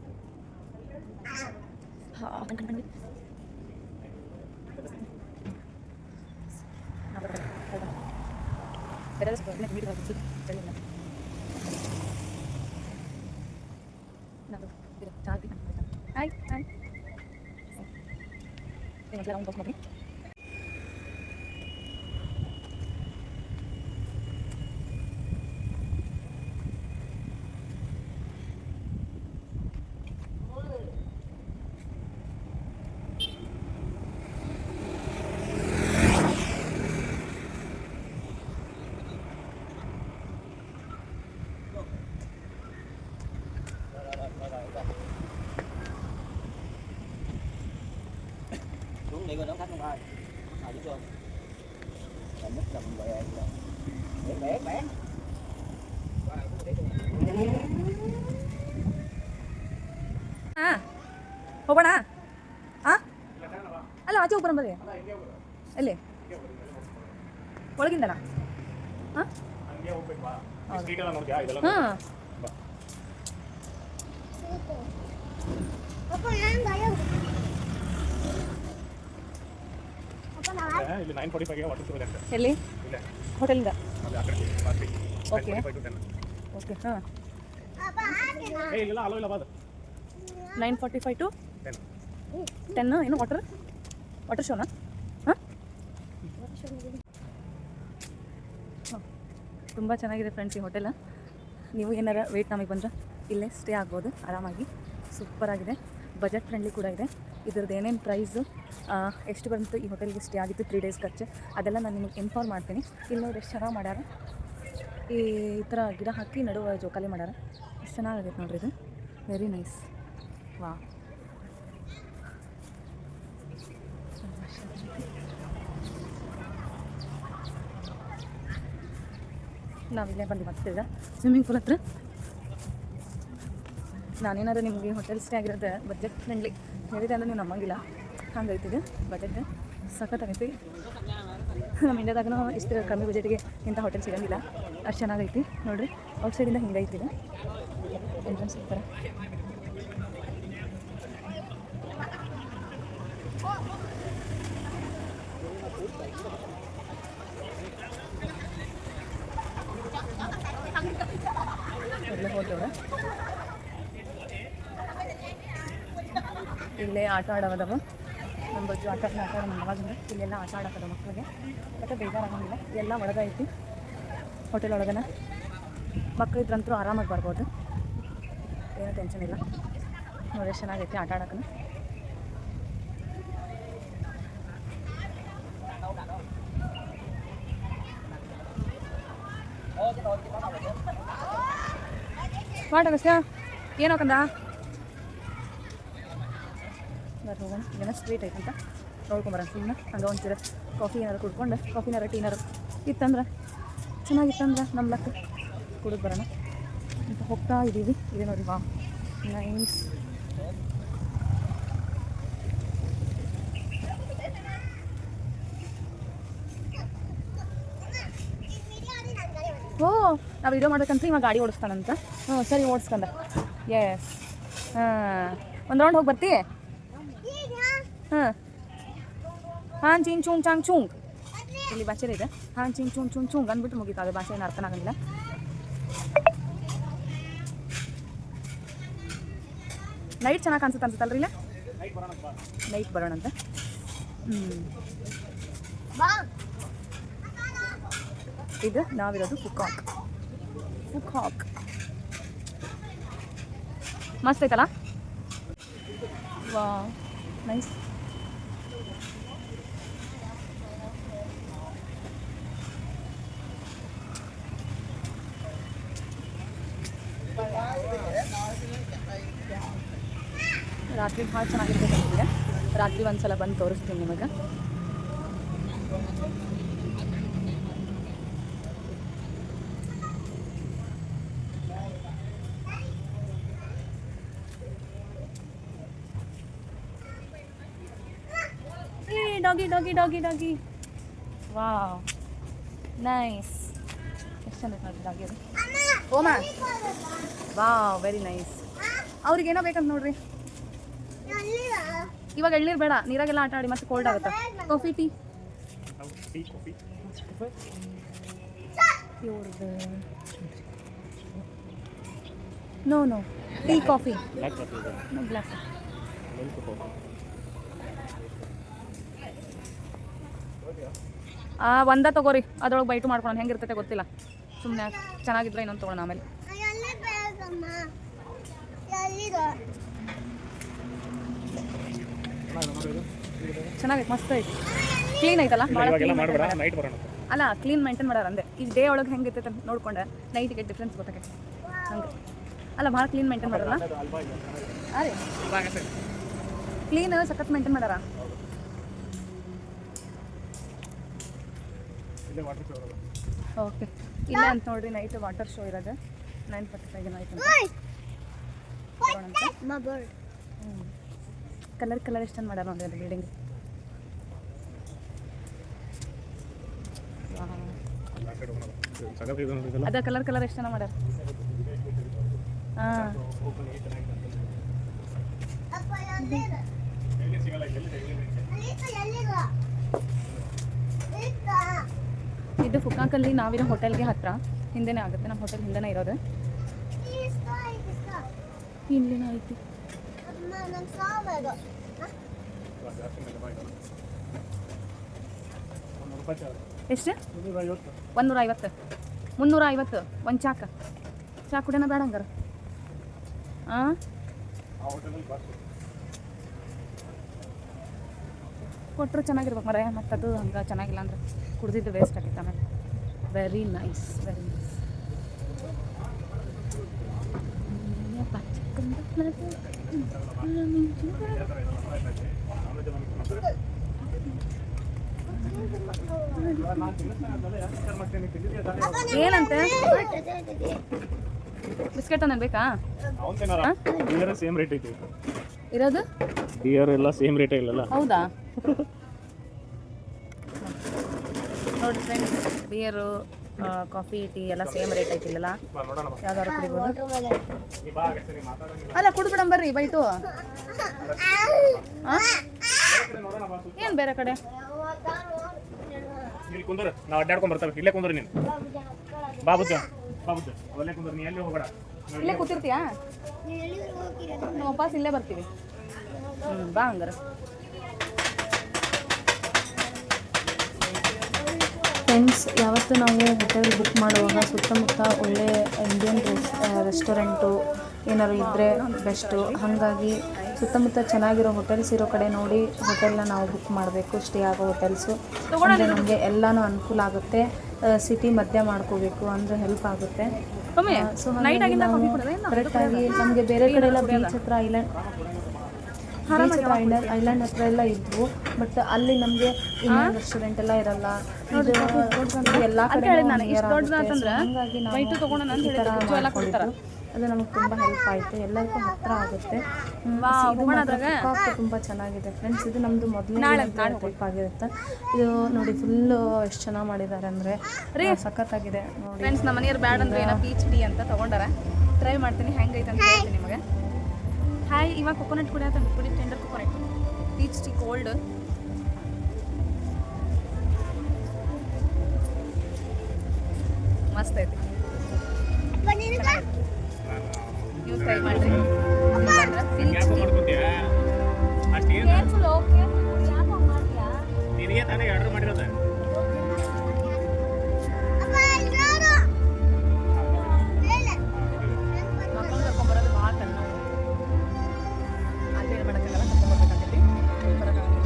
Đi qua đón khách không ơi? Đi chưa? Là mất đồng bè. Bé. ಹೋಗೋಣ. ಅಲ್ಲ, ಆಚೆ ಹೋಗ್ಬರೋಣ ಬರ್ರಿ. ಎಲ್ಲಿ? ಒಳಗಿಂದನಾ? ಹಾಂ, ಇಲ್ಲಿ 9:45 ವಾಟರ್ ಶೋ ಇದೆ. ಎಲ್ಲಿ? ಹೋಟೆಲಿಂದ. Okay okay. ಹಾಂ, ಇಲ್ಲ ಅಲೋ ಇಲ್ಲ ಬಾದ 9:45 to 10 ಏನು ವಾಟರ್ ಶೋನಾ? ಹಾಂ, ತುಂಬ ಚೆನ್ನಾಗಿದೆ ಫ್ರೆಂಡ್ಸ್ ಈ ಹೋಟೆಲ್. ನೀವು ಏನಾರ ವೆಯ್ಟ್ ನಮಗೆ ಬಂದರೆ ಇಲ್ಲೇ ಸ್ಟೇ ಆಗ್ಬೋದು ಆರಾಮಾಗಿ. ಸೂಪರಾಗಿದೆ, ಬಜೆಟ್ ಫ್ರೆಂಡ್ಲಿ ಕೂಡ ಇದೆ. ಇದ್ರದ್ದು ಏನೇನು ಪ್ರೈಸು, ಎಷ್ಟು ಬಂತು ಈ ಹೋಟೆಲ್ಗೆ ಸ್ಟೇ ಆಗಿತ್ತು, 3 ಡೇಸ್ ಖರ್ಚು, ಅದೆಲ್ಲ ನಾನು ನಿಮಗೆ ಇನ್ಫಾರ್ಮ್ ಮಾಡ್ತೀನಿ. ಇಲ್ಲಿ ನೋಡಿ ಎಷ್ಟು ಚೆನ್ನಾಗಿ ಮಾಡ್ಯಾರ. ಈ ಥರ ಗಿಡ ಹಾಕಿ ನಡುವೆ ಜೋಕಾಲಿ ಮಾಡ್ಯಾರ. ಎಷ್ಟು ಚೆನ್ನಾಗೈತೆ ನೋಡ್ರಿ, ಇದು ವೆರಿ ನೈಸ್. ವಾ, ನಾವಿಲ್ಲೇ ಬಂದು ಬರ್ತಿದ್ದ ಸ್ವಿಮ್ಮಿಂಗ್ ಪೂಲ್ ಹತ್ರ. ನಾನೇನಾದ್ರು ನಿಮಗೆ ಹೋಟೆಲ್ ಸ್ಟೇ ಆಗಿರೋದು ಬಜೆಟ್ ಫ್ರೆಂಡ್ಲಿ ಹೇಳಿದೆ ಅಂದರೆ ನೀವು ನಂಬಂಗಿಲ್ಲ, ಹಂಗೈತಿದೆ ಬಜೆಟ್ ಸಖತ್ತಾಗೈತಿ. ನಮ್ಮ ಇಂಡಿಯಾದಾಗೂ ಇಷ್ಟು ಕಮ್ಮಿ ಬಜೆಟ್ಗೆ ಇಂಥ ಹೋಟೆಲ್ ಸಿಗೋಂಗಿಲ್ಲ, ಅಷ್ಟು ಚೆನ್ನಾಗೈತಿ ನೋಡಿರಿ. ಔಟ್ಸೈಡಿಂದ ಹಿಂಗೈತಿ ಇದು ಎಂಟ್ರೆನ್ಸ್ ಈ ಥರ. ಎಲ್ಲ ಹೋದವ್ರೆ ಇಲ್ಲೇ ಆಟ ಆಡೋದವ. ನಮ್ಮ ಬಜ್ಜು ಆಟ ಆಡೋದು ಇಲ್ಲೆಲ್ಲ ಆಟ ಆಡೋಕ್ಕದ ಮಕ್ಕಳಿಗೆ, ಮತ್ತು ಬೇಜಾರಾಗಂಗಿಲ್ಲ. ಎಲ್ಲ ಒಳಗೈತಿ ಹೋಟೆಲ್ ಒಳಗನ. ಮಕ್ಕಳಿದ್ರಂತೂ ಆರಾಮಾಗಿ ಬರ್ಬೋದು. ಏನು ಟೆನ್ಷನ್ ಇಲ್ಲ ನೋಡಿ ಎಷ್ಟು ಚೆನ್ನಾಗೈತಿ ಆಟ ಆಡೋಕೆ. ಮಾಡಗಸ್ಯ ಏನೋ ಕಂದ ಬರ್ರಿ ಹೋಗೋಣ. ಏನೋ ಸ್ಟ್ರೀಟ್ ಐತಂತ ನೋಡ್ಕೊಂಬರೋಣ ಸುಮ್ಮನೆ ಹಂಗೆ ಒಂಚೂರು ಕಾಫಿ ಏನಾರು ಕುಡ್ಕೊಂಡು ಕಾಫಿನಾರ ಟೀನಾರು ಇತ್ತಂದ್ರೆ ಚೆನ್ನಾಗಿತ್ತಂದ್ರೆ ನಮ್ಮ ಲೆಕ್ಕ ಕುಡಿದು ಬರೋಣ ಅಂತ ಹೋಗ್ತಾ ಇದ್ದೀವಿ. ಇದೆ ನೋಡಿ ವಾ ನೈಸ್. ಓ ನಾವು ವಿಡಿಯೋ ಮಾಡ್ಬೇಕಂತ ಇವಾಗ ಗಾಡಿ ಓಡಿಸ್ತಾನಂತ. ಹ್ಞೂ ಸರಿ ಓಡಿಸ್ಕೊಂಡ. ಎಸ್ ಹಾಂ ಒಂದು ರೌಂಡ್ ಹೋಗಿ ಬರ್ತಿ. ಹಾಂ ಹಾಂ ಚಿಂಗ್ ಚೂಂಗ್ ಚಾಂಗ್ ಚೂಂಗ್ ಇಲ್ಲಿ ಭಾಷೆ ಇದೆ. ಹಾಂ ಚಿಂಗ್ ಚೂಂಗ್ ಚೂಂಗ್ ಚೂಂಗ್ ಅಂದ್ಬಿಟ್ಟು ಮುಗೀತು. ಅದು ಭಾಷೆ ಏನು ಅರ್ಥ ಆಗಂಗಿಲ್ಲ. ನೈಟ್ ಚೆನ್ನಾಗಿ ಅನ್ಸುತ್ತಲ್ರಿ ಇಲ್ಲ ನೈಟ್ ಬರೋಣ ಅಂತ. ಇದು ನಾವಿರೋದು ಫುಕಾಕ್. ಫುಕಾಕ್ ಮಸ್ತ್ ಐತಲ್ಲ. ವಾ ನೈಸ್. ರಾತ್ರಿ ಭಾಳ ಚೆನ್ನಾಗಿರ್ತೈತೆ ನಿಮಗೆ. ರಾತ್ರಿ ಒಂದ್ಸಲ ಬಂದು ತೋರಿಸ್ತೀನಿ ನಿಮಗೆ. Doggy doggy doggy doggy wow nice. ಎಷ್ಟು ಚಂದ ನೋಡಿ ಡಾಗಿ ಅದು. ಓಮಾ ವಾವ್ ವೆರಿ ನೈಸ್. ಅವ್ರಿಗೇನೋ ಬೇಕಂತ ನೋಡ್ರಿ. ಇವಾಗ ಎಳ್ನೀರು ಬೇಡ, ನೀರಾಗೆಲ್ಲ ಆಟ ಆಡಿ ಮತ್ತೆ ಕೋಲ್ಡ್ ಆಗುತ್ತೆ. Coffee tea no no tea coffee no black. ಒಂದ ತಗೋರಿ, ಅದ್ರೊಳಗೆ ಬೈಟು ಮಾಡ್ಕೊಳ್ಳೋಣ. ಹೆಂಗಿರ್ತೈತೆ ಗೊತ್ತಿಲ್ಲ. ಸುಮ್ಮನೆ ಚೆನ್ನಾಗಿದ್ರೆ ಇನ್ನೊಂದು ತೊಗೊಳೋಣ ಆಮೇಲೆ. ಚೆನ್ನಾಗೈತೆ ಮಸ್ತ್ ಐತಿ. ಕ್ಲೀನ್ ಐತಲ್ಲ ಭಾಳ. ಅಲ್ಲ ಕ್ಲೀನ್ ಮೇಂಟೈನ್ ಮಾಡ್ಯಾರ ಅಂದೆ. ಈ ಡೇ ಒಳಗೆ ಹೆಂಗಿರ್ತೈತೆ ಅಂತ ನೋಡ್ಕೊಂಡೆ ನೈಟಿಗೆ ಡಿಫ್ರೆನ್ಸ್ ಗೊತ್ತಾಗೈತೆ ಹಂಗೆ. ಅಲ್ಲ ಭಾಳ ಕ್ಲೀನ್ ಮೇಂಟೈನ್ ಮಾಡಲ್ಲ. ಅದೇ ಕ್ಲೀನ್ ಸಖತ್ ಮೇಂಟೈನ್ ಮಾಡ್ಯಾರ. ಓಕೆ ಇಲ್ಲ ಅಂತ ನೋಡ್ರಿ ನೈಟ್ ವಾಟರ್ ಶೋ ಇರೋದು 9:45 ಆಯ್ತು ಅಂತ. ಕಲರ್ ಕಲರ್ ಎಷ್ಟು ಚಂದ ಮಾಡ್ಯಾರ ನೋಡಿ ಅದು ಬಿಲ್ಡಿಂಗ್. ಅದ ಕಲರ್ ಕಲರ್ ಎಷ್ಟು ಚಂದ ಮಾಡ್ಯಾರ. ಹಾಂ ಇದು ಫುಕಾಕಲ್ಲಿ ನಾವಿರೋ ಹೋಟೆಲ್ಗೆ ಹತ್ರ ಹಿಂದೆನೇ ಆಗುತ್ತೆ. ನಮ್ಮ ಹೋಟೆಲ್ ಹಿಂದೆನೇ ಇರೋದು. ಇಲ್ಲೇನೋ ಐತಿ. ಎಷ್ಟು 150 350 ಒಂದು ಚಾಕ. ಚಾ ಕುಡಿಯೋಣ ಬೇಡ ಹಂಗಾರ. ಹಾಂ ಕೊಟ್ಟರು ಚೆನ್ನಾಗಿರ್ಬೇಕು ಮರ. ಮತ್ತು ಅದು ಹಂಗೆ ಚೆನ್ನಾಗಿಲ್ಲ ಅಂದ್ರೆ ಕುಡ್ದಿದ್ದು ವೇಸ್ಟ್ ಆಗೈತೆ ಆಮೇಲೆ. Very nice very nice. ಏನಂತೆ ಬಿಸ್ಕೆಟ್ ಅನ್ನೋದು ಬೇಕಾ? ಸೇಮ್ ರೇಟ್ ಐತಿ ಇರೋದು. ಬಿಯರ್ ಎಲ್ಲ ಸೇಮ್ ರೇಟ್ ಇಲ್ಲ. ಹೌದಾ? ನೋಡಿ ಫ್ರೆಂಡ್ಸ್, ಬಿಯರು ಕಾಫಿ ಟೀ ಎಲ್ಲ ಸೇಮ್ ರೇಟ್ ಐತಿಲ್ಲ. ಯಾವ್ದಾದ್ರು ಕುಡಿಬೋದು. ಅಲ್ಲ ಕುಡ್ಬಿಡಂ ಬರ್ರಿ ಬೈಟು. ಏನು ಬೇರೆ ಕಡೆ ಕುಂದ್ರ ನಾವು ಅಡ್ಡಾಡ್ಕೊಂಡ್ ಬರ್ತೇವೆ. ಇಲ್ಲೇ ಕುಂದ್ರ ನೀನು. ಬಾಬುಜ ಬಾಬುಜ ಅಲ್ಲೇ ಕುಂದ್ರ. ನೀ ಎಲ್ಲಿ ಹೋಗಬೇಡ. ಇಲ್ಲೇ ಕೂತಿರ್ತೀಯಾ? ನಾವು ವಾಪಸ್ ಇಲ್ಲೇ ಬರ್ತೀವಿ. ಬಾ ಹಂಗಾರ. ಫ್ರೆಂಡ್ಸ್, ಯಾವತ್ತು ನಾವು ಹೋಟೆಲ್ ಬುಕ್ ಮಾಡುವಾಗ ಸುತ್ತಮುತ್ತ ಒಳ್ಳೆ ಇಂಡಿಯನ್ ರೆಸ್ಟೋರೆಂಟು ಏನಾದ್ರು ಇದ್ದರೆ ಬೆಸ್ಟು. ಹಾಗಾಗಿ ಸುತ್ತಮುತ್ತ ಚೆನ್ನಾಗಿರೋ ಹೋಟೆಲ್ಸ್ ಇರೋ ಕಡೆ ನೋಡಿ ಹೋಟೆಲ್ನ ನಾವು ಬುಕ್ ಮಾಡಬೇಕು, ಸ್ಟೇ ಆಗೋ ಹೋಟೆಲ್ಸು. ಅಂದರೆ ನಮಗೆ ಎಲ್ಲನೂ ಅನುಕೂಲ ಆಗುತ್ತೆ. ಸಿಟಿ ಮಧ್ಯ ಮಾಡ್ಕೋಬೇಕು ಅಂದರೆ ಹೆಲ್ಪ್ ಆಗುತ್ತೆ. ಸೊ ಹಾಗಾಗಿ ನಾವು ಕರೆಕ್ಟಾಗಿ ನಮಗೆ ಬೇರೆ ಕಡೆ ಎಲ್ಲ ಬೀಚ್ ಹತ್ರ ಐಲ್ಯಾಂಡ್ ಹತ್ರ ಎಲ್ಲ ಇದ್ವು. ಬಟ್ ಅಲ್ಲಿ ನಮಗೆ ಇನ್ನೊಂದು ರೆಸ್ಟೋರೆಂಟ್ ಎಲ್ಲ ಇರಲ್ಲ. ಇದು ಎಲ್ಲ ಕಡೆ ಹಾಗಾಗಿ ನಾವು ಈ ಥರ ಮಾಡ್ಕೊಂಡಿದ್ದು ಅದು ನಮಗೆ ತುಂಬ ಹೆಲ್ಪ್ ಆಯಿತು. ಎಲ್ಲರಿಗೂ ಹತ್ತಿರ ಆಗುತ್ತೆ. ಇದು ಮಾತ್ರ ತುಂಬ ಚೆನ್ನಾಗಿದೆ ಫ್ರೆಂಡ್ಸ್. ಇದು ನಮ್ಮದು ಮೊದಲನೇ ಟ್ರಿಪ್ ಆಗಿರುತ್ತೆ. ಇದು ನೋಡಿ ಫುಲ್ಲು ಎಷ್ಟು ಚೆನ್ನಾಗಿ ಮಾಡಿದ್ದಾರೆ ಅಂದರೆ ಸಖತ್ತಾಗಿದೆ ನೋಡಿ ಫ್ರೆಂಡ್ಸ್. ನಮ್ಮ ಮನೆಯವ್ರು ಬ್ಯಾಡ್ ಅಂದ್ರೆ ಏನೋ ಪೀಚ್ ಟೀ ಅಂತ ತೊಗೊಂಡಾರ. ಟ್ರೈ ಮಾಡ್ತೀನಿ ಹೆಂಗೈತೆ ಅಂತ ಹೇಳ್ತೀನಿ ನಿಮಗೆ. ಹಾಯ್, ಇವಾಗ ಕೊಕೊನಟ್ ಕುಡಿ ಅಂತ ಕುಡಿ, tender coconut peach tea cold. ಮಸ್ತ್ ಐತಿ, ನೀವು ಟ್ರೈ ಮಾಡ್ರಿ. ಯಾಕೆ ಮಾಡ್ಕೊತೀಯ ಅಷ್ಟೇನು ನಿನಗೆ ತಾನೇ ಆರ್ಡರ್ ಮಾಡಿರೋದು. ಮಕ್ಕಳು ಕರ್ಕೊಂಬರೋದು ಭಾಳ ಕಣ್ಣು. ಅಲ್ಲಿ ಏನು ಮಾಡೋಕ್ಕಾಗಲ್ಲ, ಕರ್ಕೊಂಬರ್ಬೇಕಾಗತ್ತೆ. ಬರೋಕ್ಕಾಗಲ್ಲ.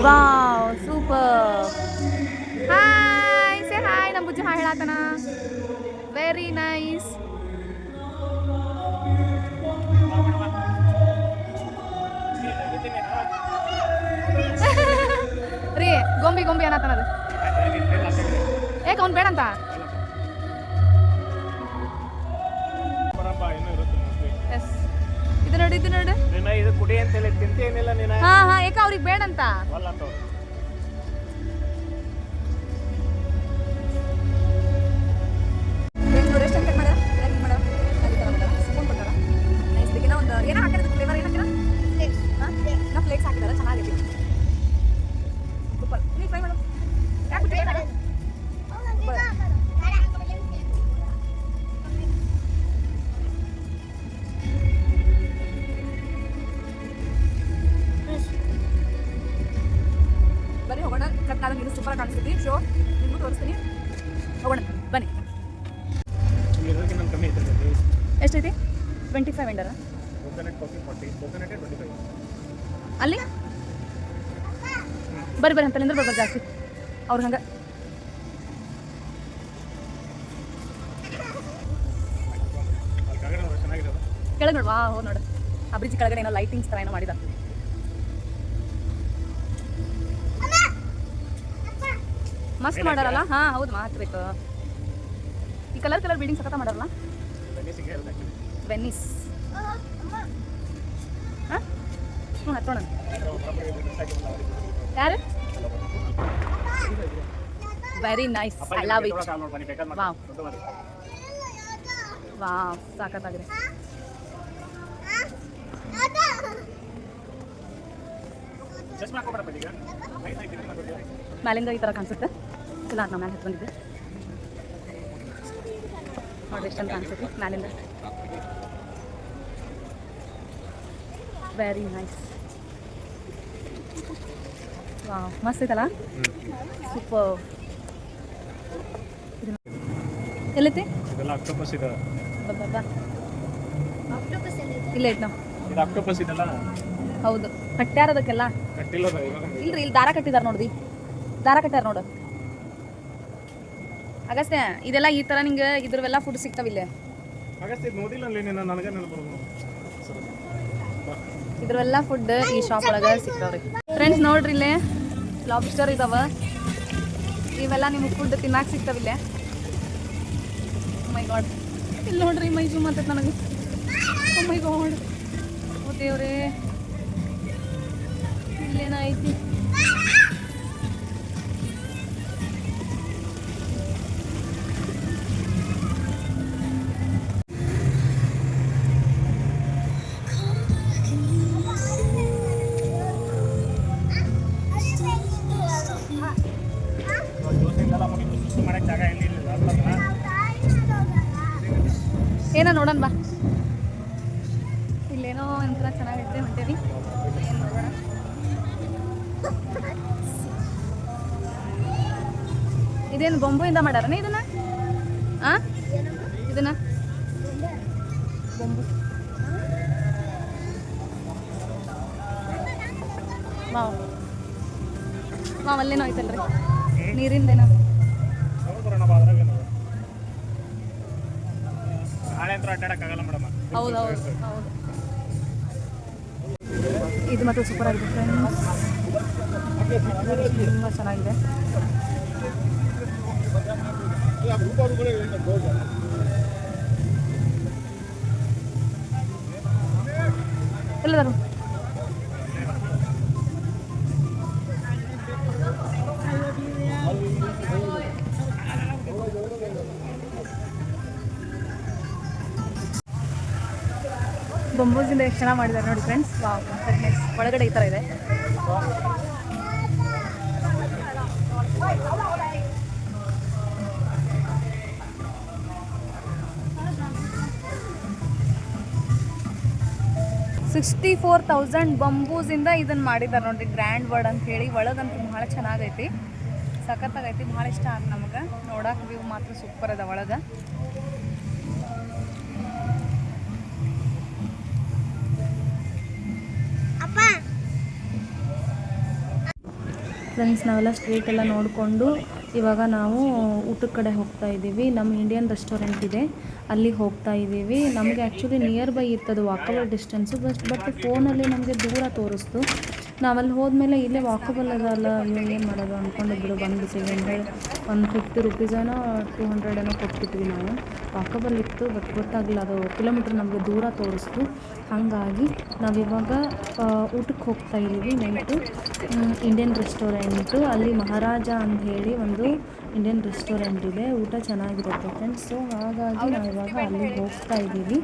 Wow, super. Hi, say hi. ನಮ್ಮ ಬುಜ್ಜು ಹಾಯ್ ಹೇಳಾತನ. Very nice. ರೀ ಗೊಂಬಿ ಗೊಂಬಿ ಅನ್ನತನದು. ಏಕೆ ಅವ್ನು ಬೇಡ ಅಂತ? ಎಸ್, ಇದು ನೋಡಿ, ಇದು ನೋಡಿ. ಇದು ಕುಡಿ ಅಂತ ಹೇಳಿ ತಿಂತೇನಿಲ್ಲ ನೀನು. ಹಾ ಹಾ, ಏಕ ಅವ್ರಿಗೆ ಬೇಡ ಅಂತ? ಏನೋ ಹಾಕಿರೋದು ಫ್ಲೇವರ್ ಏನು ಹಾಕಿರ? ಫ್ಲೇಕ್ಸ್ ಹಾಕಿದಾರೆ, ಚೆನ್ನಾಗಿದೆ. ಸೂಪರ್. ನೀವು ಟ್ರೈ ಮಾಡು. ಯಾಕೆ ಟ್ರೈ ಮಾಡು? ಬನ್ನಿ ಹೋಗೋಣ. ಕಟ್ ಆದಂಗೆ ಇದು ಸೂಪರ್ ಕಾಣಿಸ್ತೀವಿ. ಶೋ ನಿಮಗೂ ತೋರಿಸ್ತೀನಿ. ಹೋಗೋಣ ಬನ್ನಿ. ಎಷ್ಟೈತಿ? 25 ಎಂಡರ ಅಲ್ಲಿ. ಬರ್ರಿ ಬರ್ರಿ ಅಂತಲಿಂದ್ರೆ ಬರ್ಬೋದು ಜಾಸ್ತಿ ಅವ್ರು ಹಂಗೆ. ಕೆಳಗೆ ನೋಡುವ, ಹೋ ನೋಡು, ಆ ಬ್ರಿಡ್ಜ್ ಕೆಳಗಡೆ ಏನೋ ಲೈಟಿಂಗ್ಸ್ ಥರ ಏನೋ ಮಾಡಿದ. ಮಸ್ತ್ ಮಾಡಾರಲ್ಲ. ಹಾಂ ಹೌದು, ಮಾತ್ಬೇಕು. ಈ ಕಲರ್ ಕಲರ್ ಬಿಲ್ಡಿಂಗ್ ಸಖತ್ತ ಮಾಡಾರಲ್ಲ. ವೆನಿಸ್. ಹಾಂ ಹ್ಞೂ, ಹತ್ತೋಣ. ಯಾರು? Very nice, I love it. Wow wow, ಸಾಕತ್ತಾಗಿದೆ. ಮ್ಯಾಲಿಂದ ಈ ಥರ ಕಾಣಿಸುತ್ತೆ. ಚಲೋ ನಾವು ಮ್ಯಾಲೆ ಹತ್ತು ಬಂದಿದ್ದೆ ನೋಡ್ರಿ, ಎಷ್ಟೊಂದು ಕಾಣಿಸುತ್ತೆ ಮ್ಯಾಲಿಂದ. Very nice. ವಾವ್, ಮಸ್ತ್ ಐತಲ್ಲ. ಸೂಪರ್. ಎಲ್ಲೈತಿ? ಇದೆಲ್ಲ ಆಕ್ಟೋಪಸ್ ಇದೆ. ಬಾ. ಆಕ್ಟೋಪಸ್ ಎಲ್ಲಿ ಇದೆ? ಇಲ್ಲೇ ಐತೆ ನಾವು. ಇದು ಆಕ್ಟೋಪಸ್ ಇದೆಲ್ಲ ಹೌದು, ಕಟ್ಟ್ಯಾರ ಅದಕ್ಕೆಲ್ಲ. ಕಟ್ಟಿಲ್ಲ ಅದು ಇವಾಗ. ಇಲ್ರಿ, ಇಲ್ಲಿ ದಾರ ಕಟ್ಟಿದಾರ ನೋಡ್ರಿ, ದಾರ ಕಟ್ಟಾರ ನೋಡು. ಅಗಸ್ತ್ಯ, ಇದೆಲ್ಲ ಈ ಥರ ನಿಂಗೆ ಇದ್ರವೆಲ್ಲ ಫುಡ್ ಸಿಗ್ತಾವಿಲ್ಲೇ. ಅಗಸ್ತ್ಯ ಇದು ನೋಡಿಲ್ಲ ಅಲ್ಲಿ ನೀನು, ನನಗೆ ನೆನಪು. ಇದ್ರವೆಲ್ಲ ಫುಡ್ ಈ ಶಾಪ್ ಒಳಗೆ ಸಿಗ್ತಾವ್ರಿ. ಫ್ರೆಂಡ್ಸ್ ನೋಡ್ರಿ, ಇಲ್ಲೇ ಲಾಬ್ಸ್ಟರ್ ಇದಾವ. ಇವೆಲ್ಲ ನಿಮ್ಗೆ ಫುಡ್ ತಿನ್ನಾಕ ಸಿಗ್ತಾವಿಲ್ಲೇ. ಮೈ ಗಾಡ್, ಇಲ್ಲಿ ನೋಡ್ರಿ ಮೈ ಜೂಮ್ ಅಂತೈತೆ ನನಗೆ. ಓ ಮೈ ಗಾಡ್, ಓ ದೇವ್ರೇ, ಇಲ್ಲೇನ ಐತಿ? ಮಾಡಕ್ಕೆ ಜಾಗ ಎಲ್ಲಿ ಇಲ್ಲ. ಏನೋ ನೋಡೋಣ ಬಾ. ಇಲ್ಲೇನೋ ಒಂಥರ ಚೆನ್ನಾಗೈತೆ, ಹೊಂಟೇವಿ. ಏನು ನೋಡೋಣ. ಇದೇನು ಬೊಂಬುಯಿಂದ ಮಾಡ್ಯಾರನ ಇದನ್ನ? ಇದನ್ನ ಬೊಂಬು. ಮಾವ್ ಅಲ್ಲೇನೋ ಐತಲ್ರಿ ನೀರಿಂದೇನೋ. ನಾಳೆ ಅಂತೂ ಅಡ್ಡಾಡಕ್ಕಾಗಲ್ಲ ಮೇಡಮ್. ಹೌದು. ಇದು ಮಾತ್ರ ಸೂಪರ್ ಆಗಿದೆ ಫ್ರೆಂಡ್ಸ್, ತುಂಬ ಚೆನ್ನಾಗಿದೆ. ಎಲ್ಲದಾರು ಬೊಂಬೂಸಿಂದ ಎಷ್ಟು ಚೆನ್ನಾಗಿ ಮಾಡಿದ್ದಾರೆ ನೋಡಿ ಫ್ರೆಂಡ್ಸ್. ವಾವ್, ಒಳಗಡೆ ಈ ಥರ ಇದೆ. $64,000 ಬಂಬೂಸಿಂದ ಇದನ್ನು ಮಾಡಿದ್ದಾರೆ ನೋಡಿರಿ, ಗ್ರ್ಯಾಂಡ್ ವರ್ಡ್ ಅಂತ ಹೇಳಿ. ಒಳಗಂತೂ ಭಾಳ ಚೆನ್ನಾಗೈತಿ, ಸಖತ್ತಾಗೈತಿ, ಭಾಳ ಇಷ್ಟ ಆಯ್ತು ನಮಗೆ. ನೋಡಕ್ಕೆ ವ್ಯೂ ಮಾತ್ರ ಸೂಪರ್ ಅದ ಒಳಗೆ. ಫ್ರೆಂಡ್ಸ್, ನಾವೆಲ್ಲ ಸ್ಟ್ರೀಟ್ ಎಲ್ಲ ನೋಡಿಕೊಂಡು ಇವಾಗ ನಾವು ಊಟದ ಕಡೆ ಹೋಗ್ತಾ ಇದ್ದೀವಿ. ನಮ್ಮ ಇಂಡಿಯನ್ ರೆಸ್ಟೋರೆಂಟ್ ಇದೆ, ಅಲ್ಲಿಗೆ ಹೋಗ್ತಾ ಇದ್ದೀವಿ. ನಮಗೆ ಆ್ಯಕ್ಚುಲಿ ನಿಯರ್ ಬೈ ಇರ್ತದೆ, ವಾಕಬಲ್ ಡಿಸ್ಟೆನ್ಸು. ಬಟ್ ಫೋನಲ್ಲಿ ನಮಗೆ ದೂರ ತೋರಿಸ್ತು. ನಾವಲ್ಲಿ ಹೋದ್ಮೇಲೆ ಇಲ್ಲೇ ವಾಕಬಲ್ ಅದಲ್ಲ, ಏನು ಮಾಡೋದು ಅಂದ್ಕೊಂಡು ಬಿಡು ಬಂದುಬಿಟ್ಟಿವಿ. ಅಂದರೆ ಒಂದು $50 ಏನೋ $200 ಏನೋ ಕೊಟ್ಬಿಟ್ವಿ ನಾವು. ವಾಕಬಲ್ ಇತ್ತು, ಬಟ್ ಗೊತ್ತಾಗಲಿಲ್ಲ, ಅದು ಕಿಲೋಮೀಟ್ರ್ ನಮಗೆ ದೂರ ತೋರಿಸ್ತು. ಹಾಗಾಗಿ ನಾವಿವಾಗ ಊಟಕ್ಕೆ ಹೋಗ್ತಾ ಇದ್ದೀವಿ ನೈಟು. ಇಂಡಿಯನ್ ರೆಸ್ಟೋರೆಂಟು, ಅಲ್ಲಿ ಮಹಾರಾಜ ಅಂತ ಹೇಳಿ ಒಂದು ಇಂಡಿಯನ್ ರೆಸ್ಟೋರೆಂಟ್ ಇದೆ. ಊಟ ಚೆನ್ನಾಗಿರುತ್ತೆ ಫ್ರೆಂಡ್ಸ್. ಸೊ ಹಾಗಾಗಿ ನಾವಿವಾಗ ಅಲ್ಲಿಗೆ ಹೋಗ್ತಾ ಇದ್ದೀವಿ.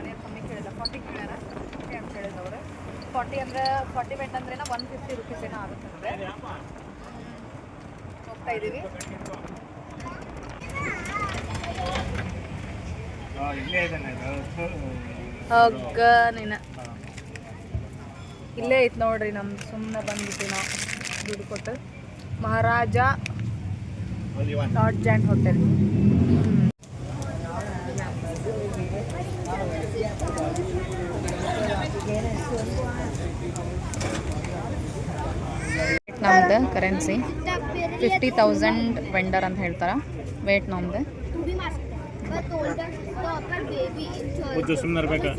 40 ಅಂದರೆ 40 ಬೆಡ್ ಅಂದ್ರೆ $150 ಏನೋ ಆಗುತ್ತೆ. ಹೋಗ್ತಾ ಇದ್ದೀವಿ. ಇಲ್ಲೇ ಐತೆ ನೋಡ್ರಿ, ನಮ್ದು ಸುಮ್ಮನೆ ಬಂದ್ಬಿಟ್ಟು ನಾವು ದುಡ್ಡು ಕೊಟ್ಟು. ಮಹಾರಾಜ ಲಾಡ್ಜ್ ಆ್ಯಂಡ್ ಹೋಟೆಲ್. ನಮ್ದು ಕರೆನ್ಸಿ 50,000 ವೆಂಡರ್ ಅಂತ ಹೇಳ್ತಾರೆ. ವೇಟ್ ನಮ್ದು ಸುಮ್ಮನೆ ಇರ್ಬೇಕಾ?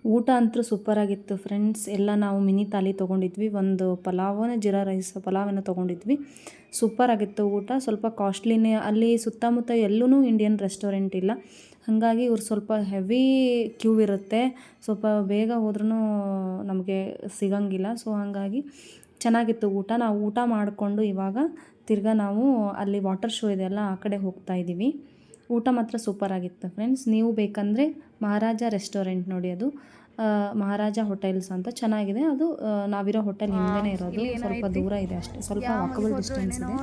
ಊಟ ಅಂತೂ ಸೂಪರಾಗಿತ್ತು ಫ್ರೆಂಡ್ಸ್. ಎಲ್ಲ ನಾವು ಮಿನಿ ಥಾಲಿ ತೊಗೊಂಡಿದ್ವಿ, ಒಂದು ಪಲಾವನ ಜೀರಾ ರೈಸ್ ಪಲಾವನ್ನ ತೊಗೊಂಡಿದ್ವಿ. ಸೂಪರಾಗಿತ್ತು ಊಟ. ಸ್ವಲ್ಪ ಕಾಸ್ಟ್ಲಿನೇ, ಅಲ್ಲಿ ಸುತ್ತಮುತ್ತ ಎಲ್ಲೂ ಇಂಡಿಯನ್ ರೆಸ್ಟೋರೆಂಟ್ ಇಲ್ಲ. ಹಾಗಾಗಿ ಇವ್ರು ಸ್ವಲ್ಪ ಹೆವಿ ಕ್ಯೂ ಇರುತ್ತೆ, ಸ್ವಲ್ಪ ಬೇಗ ಹೋದ್ರೂ ನಮಗೆ ಸಿಗಂಗಿಲ್ಲ. ಸೊ ಹಾಗಾಗಿ ಚೆನ್ನಾಗಿತ್ತು ಊಟ. ನಾವು ಊಟ ಮಾಡಿಕೊಂಡು ಇವಾಗ ತಿರ್ಗಾ ನಾವು ಅಲ್ಲಿ ವಾಟರ್ ಶೋ ಇದೆಯಲ್ಲ, ಆ ಕಡೆ ಹೋಗ್ತಾ ಇದ್ದೀವಿ. ಊಟ ಮಾತ್ರ ಸೂಪರಾಗಿತ್ತು ಫ್ರೆಂಡ್ಸ್. ನೀವು ಬೇಕಂದರೆ ಮಹಾರಾಜ ರೆಸ್ಟೋರೆಂಟ್ ನೋಡಿ, ಅದು ಮಹಾರಾಜ ಹೋಟೆಲ್ಸ್ ಅಂತ ಚೆನ್ನಾಗಿದೆ. ಅದು ನಾವಿರೋ ಹೋಟೆಲ್ ಹಿಂದೆನೇ ಇರೋದು, ಸ್ವಲ್ಪ ದೂರ ಇದೆ ಅಷ್ಟೇ, ಸ್ವಲ್ಪ ವಾಕಬಲ್ ಡಿಸ್ಟೆನ್ಸ್ ಇದೆ,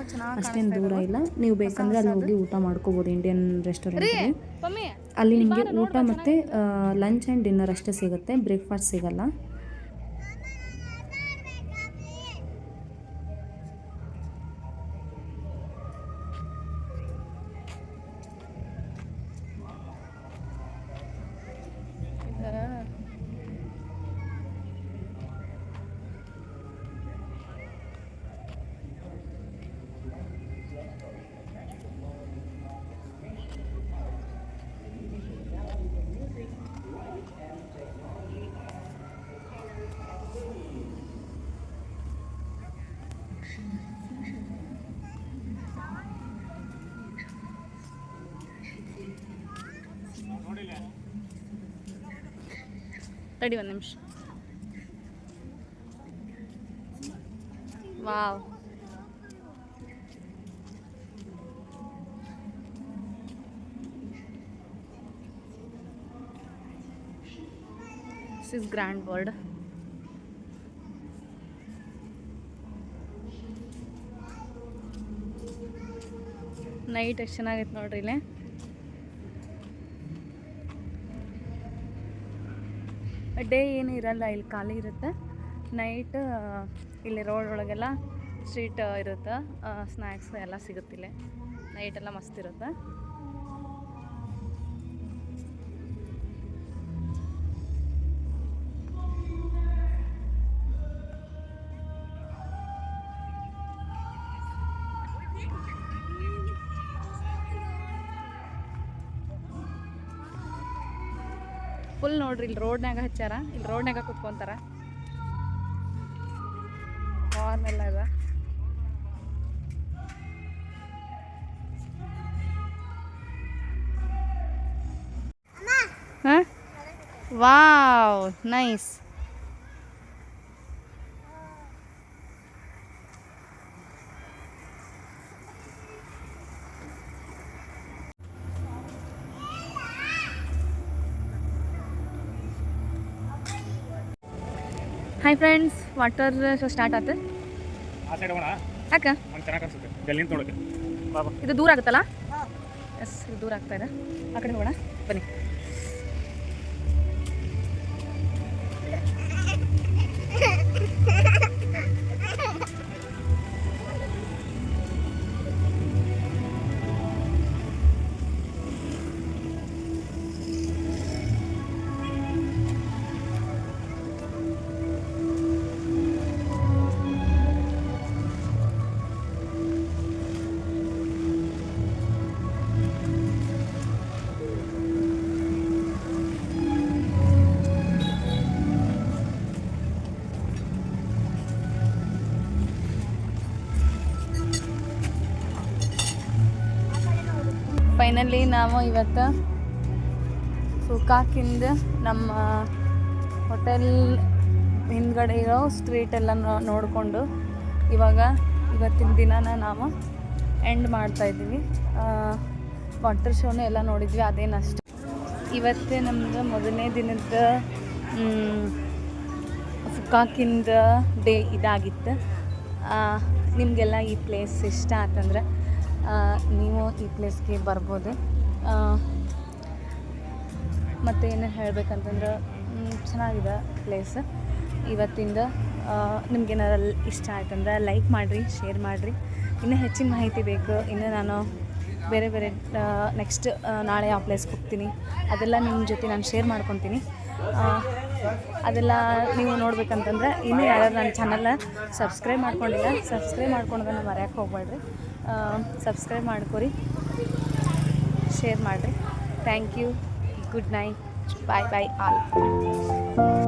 ಅಷ್ಟೇನು ದೂರ ಇಲ್ಲ. ನೀವು ಬೇಕಂದರೆ ಅಲ್ಲಿ ಹೋಗಿ ಊಟ ಮಾಡ್ಕೋಬೋದು ಇಂಡಿಯನ್ ರೆಸ್ಟೋರೆಂಟಲ್ಲಿ. ಅಲ್ಲಿ ನಿಮಗೆ ಊಟ ಮತ್ತು ಲಂಚ್ ಆ್ಯಂಡ್ ಡಿನ್ನರ್ ಅಷ್ಟೇ ಸಿಗುತ್ತೆ, ಬ್ರೇಕ್ಫಾಸ್ಟ್ ಸಿಗಲ್ಲ. ತಡಿ ಒಂದು ನಿಮಿಷ. Wow, this is grand world. Night ಎಷ್ಟು ಚೆನ್ನಾಗೈತೆ ನೋಡ್ರಿ ಇಲ್ಲಿ. ಡೇ ಏನು ಇರಲ್ಲ ಇಲ್ಲಿ, ಖಾಲಿ ಇರುತ್ತೆ. ನೈಟ್ ಇಲ್ಲಿ ರೋಡ್ ಒಳಗೆಲ್ಲ ಸ್ಟ್ರೀಟ್ ಇರುತ್ತೆ, ಸ್ನ್ಯಾಕ್ಸ್ ಎಲ್ಲ ಸಿಗುತ್ತಿಲ್ಲ. ನೈಟೆಲ್ಲ ಮಸ್ತ್ ಇರುತ್ತೆ. ಫುಲ್ ನೋಡ್ರಿ ಇಲ್ಲಿ ರೋಡ್ನಾಗ ಹಚ್ಚಾರ, ಇಲ್ಲಿ ರೋಡ್ನಾಗ ಕುತ್ಕೊಂತಾರ. ಹಾರ್ನ್ ಎಲ್ಲ ಇದೆ. ಹಾಂ, wow, nice. Hi friends, water show start ಆಯ್ತು. ಆ ಸೈಡ್ ಹೋಗೋಣ, ಯಾಕೆ ಒಂದು ಚೆನ್ನಾಗಿ ಅನ್ಸುತ್ತೆ ಇಲ್ಲಿ ನಿಂತು ನೋಡೋಕ್ಕೆ. ಬಾಬಾ, ಇದು ದೂರ ಆಗುತ್ತಲ್ಲ? ಎಸ್, ಇದು ದೂರ ಆಗ್ತಾ ಇದೆ. ಆ ಕಡೆ ಹೋಗೋಣ ಬನ್ನಿ. ಫೈನಲಿ ನಾವು ಇವತ್ತು ಫುಕಾಕಿಂದ ನಮ್ಮ ಹೋಟೆಲ್ ಹಿಂದ್ಗಡೆ ಇರೋ ಸ್ಟ್ರೀಟೆಲ್ಲ ನೋಡಿಕೊಂಡು ಇವತ್ತಿನ ದಿನನ ನಾವು ಎಂಡ್ ಮಾಡ್ತಾಯಿದ್ದೀವಿ. ವಾಟರ್ ಶೋನು ಎಲ್ಲ ನೋಡಿದ್ವಿ, ಅದೇನಷ್ಟು. ಇವತ್ತೇ ನಮ್ಮದು ಮೊದಲನೇ ದಿನದ ಫುಕಾಕಿಂದ ಡೇ ಇದಾಗಿತ್ತು. ನಿಮಗೆಲ್ಲ ಈ ಪ್ಲೇಸ್ ಇಷ್ಟ ಆತಂದ್ರೆ ನೀವು ಈ ಪ್ಲೇಸ್ಗೆ ಬರ್ಬೋದು. ಮತ್ತು ಏನೇನು ಹೇಳಬೇಕಂತಂದ್ರೆ ಚೆನ್ನಾಗಿದೆ ಪ್ಲೇಸ್. ಇವತ್ತಿಂದ ನಿಮ್ಗೇನಾದ್ರು ಇಷ್ಟ ಆಯ್ತಂದ್ರೆ ಲೈಕ್ ಮಾಡಿರಿ, ಶೇರ್ ಮಾಡಿರಿ. ಇನ್ನೂ ಹೆಚ್ಚಿನ ಮಾಹಿತಿ ಬೇಕು, ಇನ್ನು ನಾನು ಬೇರೆ ಬೇರೆ ನೆಕ್ಸ್ಟ್ ನಾಳೆ ಯಾವ ಪ್ಲೇಸ್ಗೆ ಹೋಗ್ತೀನಿ ಅದೆಲ್ಲ ನಿಮ್ಮ ಜೊತೆ ನಾನು ಶೇರ್ ಮಾಡ್ಕೊತೀನಿ. ಅದೆಲ್ಲ ನೀವು ನೋಡ್ಬೇಕಂತಂದ್ರೆ ಇನ್ನೂ ಯಾರ್ಯಾರು ನನ್ನ ಚಾನಲ್ನ ಸಬ್ಸ್ಕ್ರೈಬ್ ಮಾಡ್ಕೊಂಡಿಲ್ಲ, ಸಬ್ಸ್ಕ್ರೈಬ್ ಮಾಡ್ಕೊಳೋದನ್ನು ಮರೆಯೋಕ್ಕೆ ಹೋಗ್ಬೇಡ್ರಿ. ಸಬ್ಸ್ಕ್ರೈಬ್ ಮಾಡ್ಕೊರಿ, ಶೇರ್ ಮಾಡಿರಿ. Thank you, good night, bye bye all.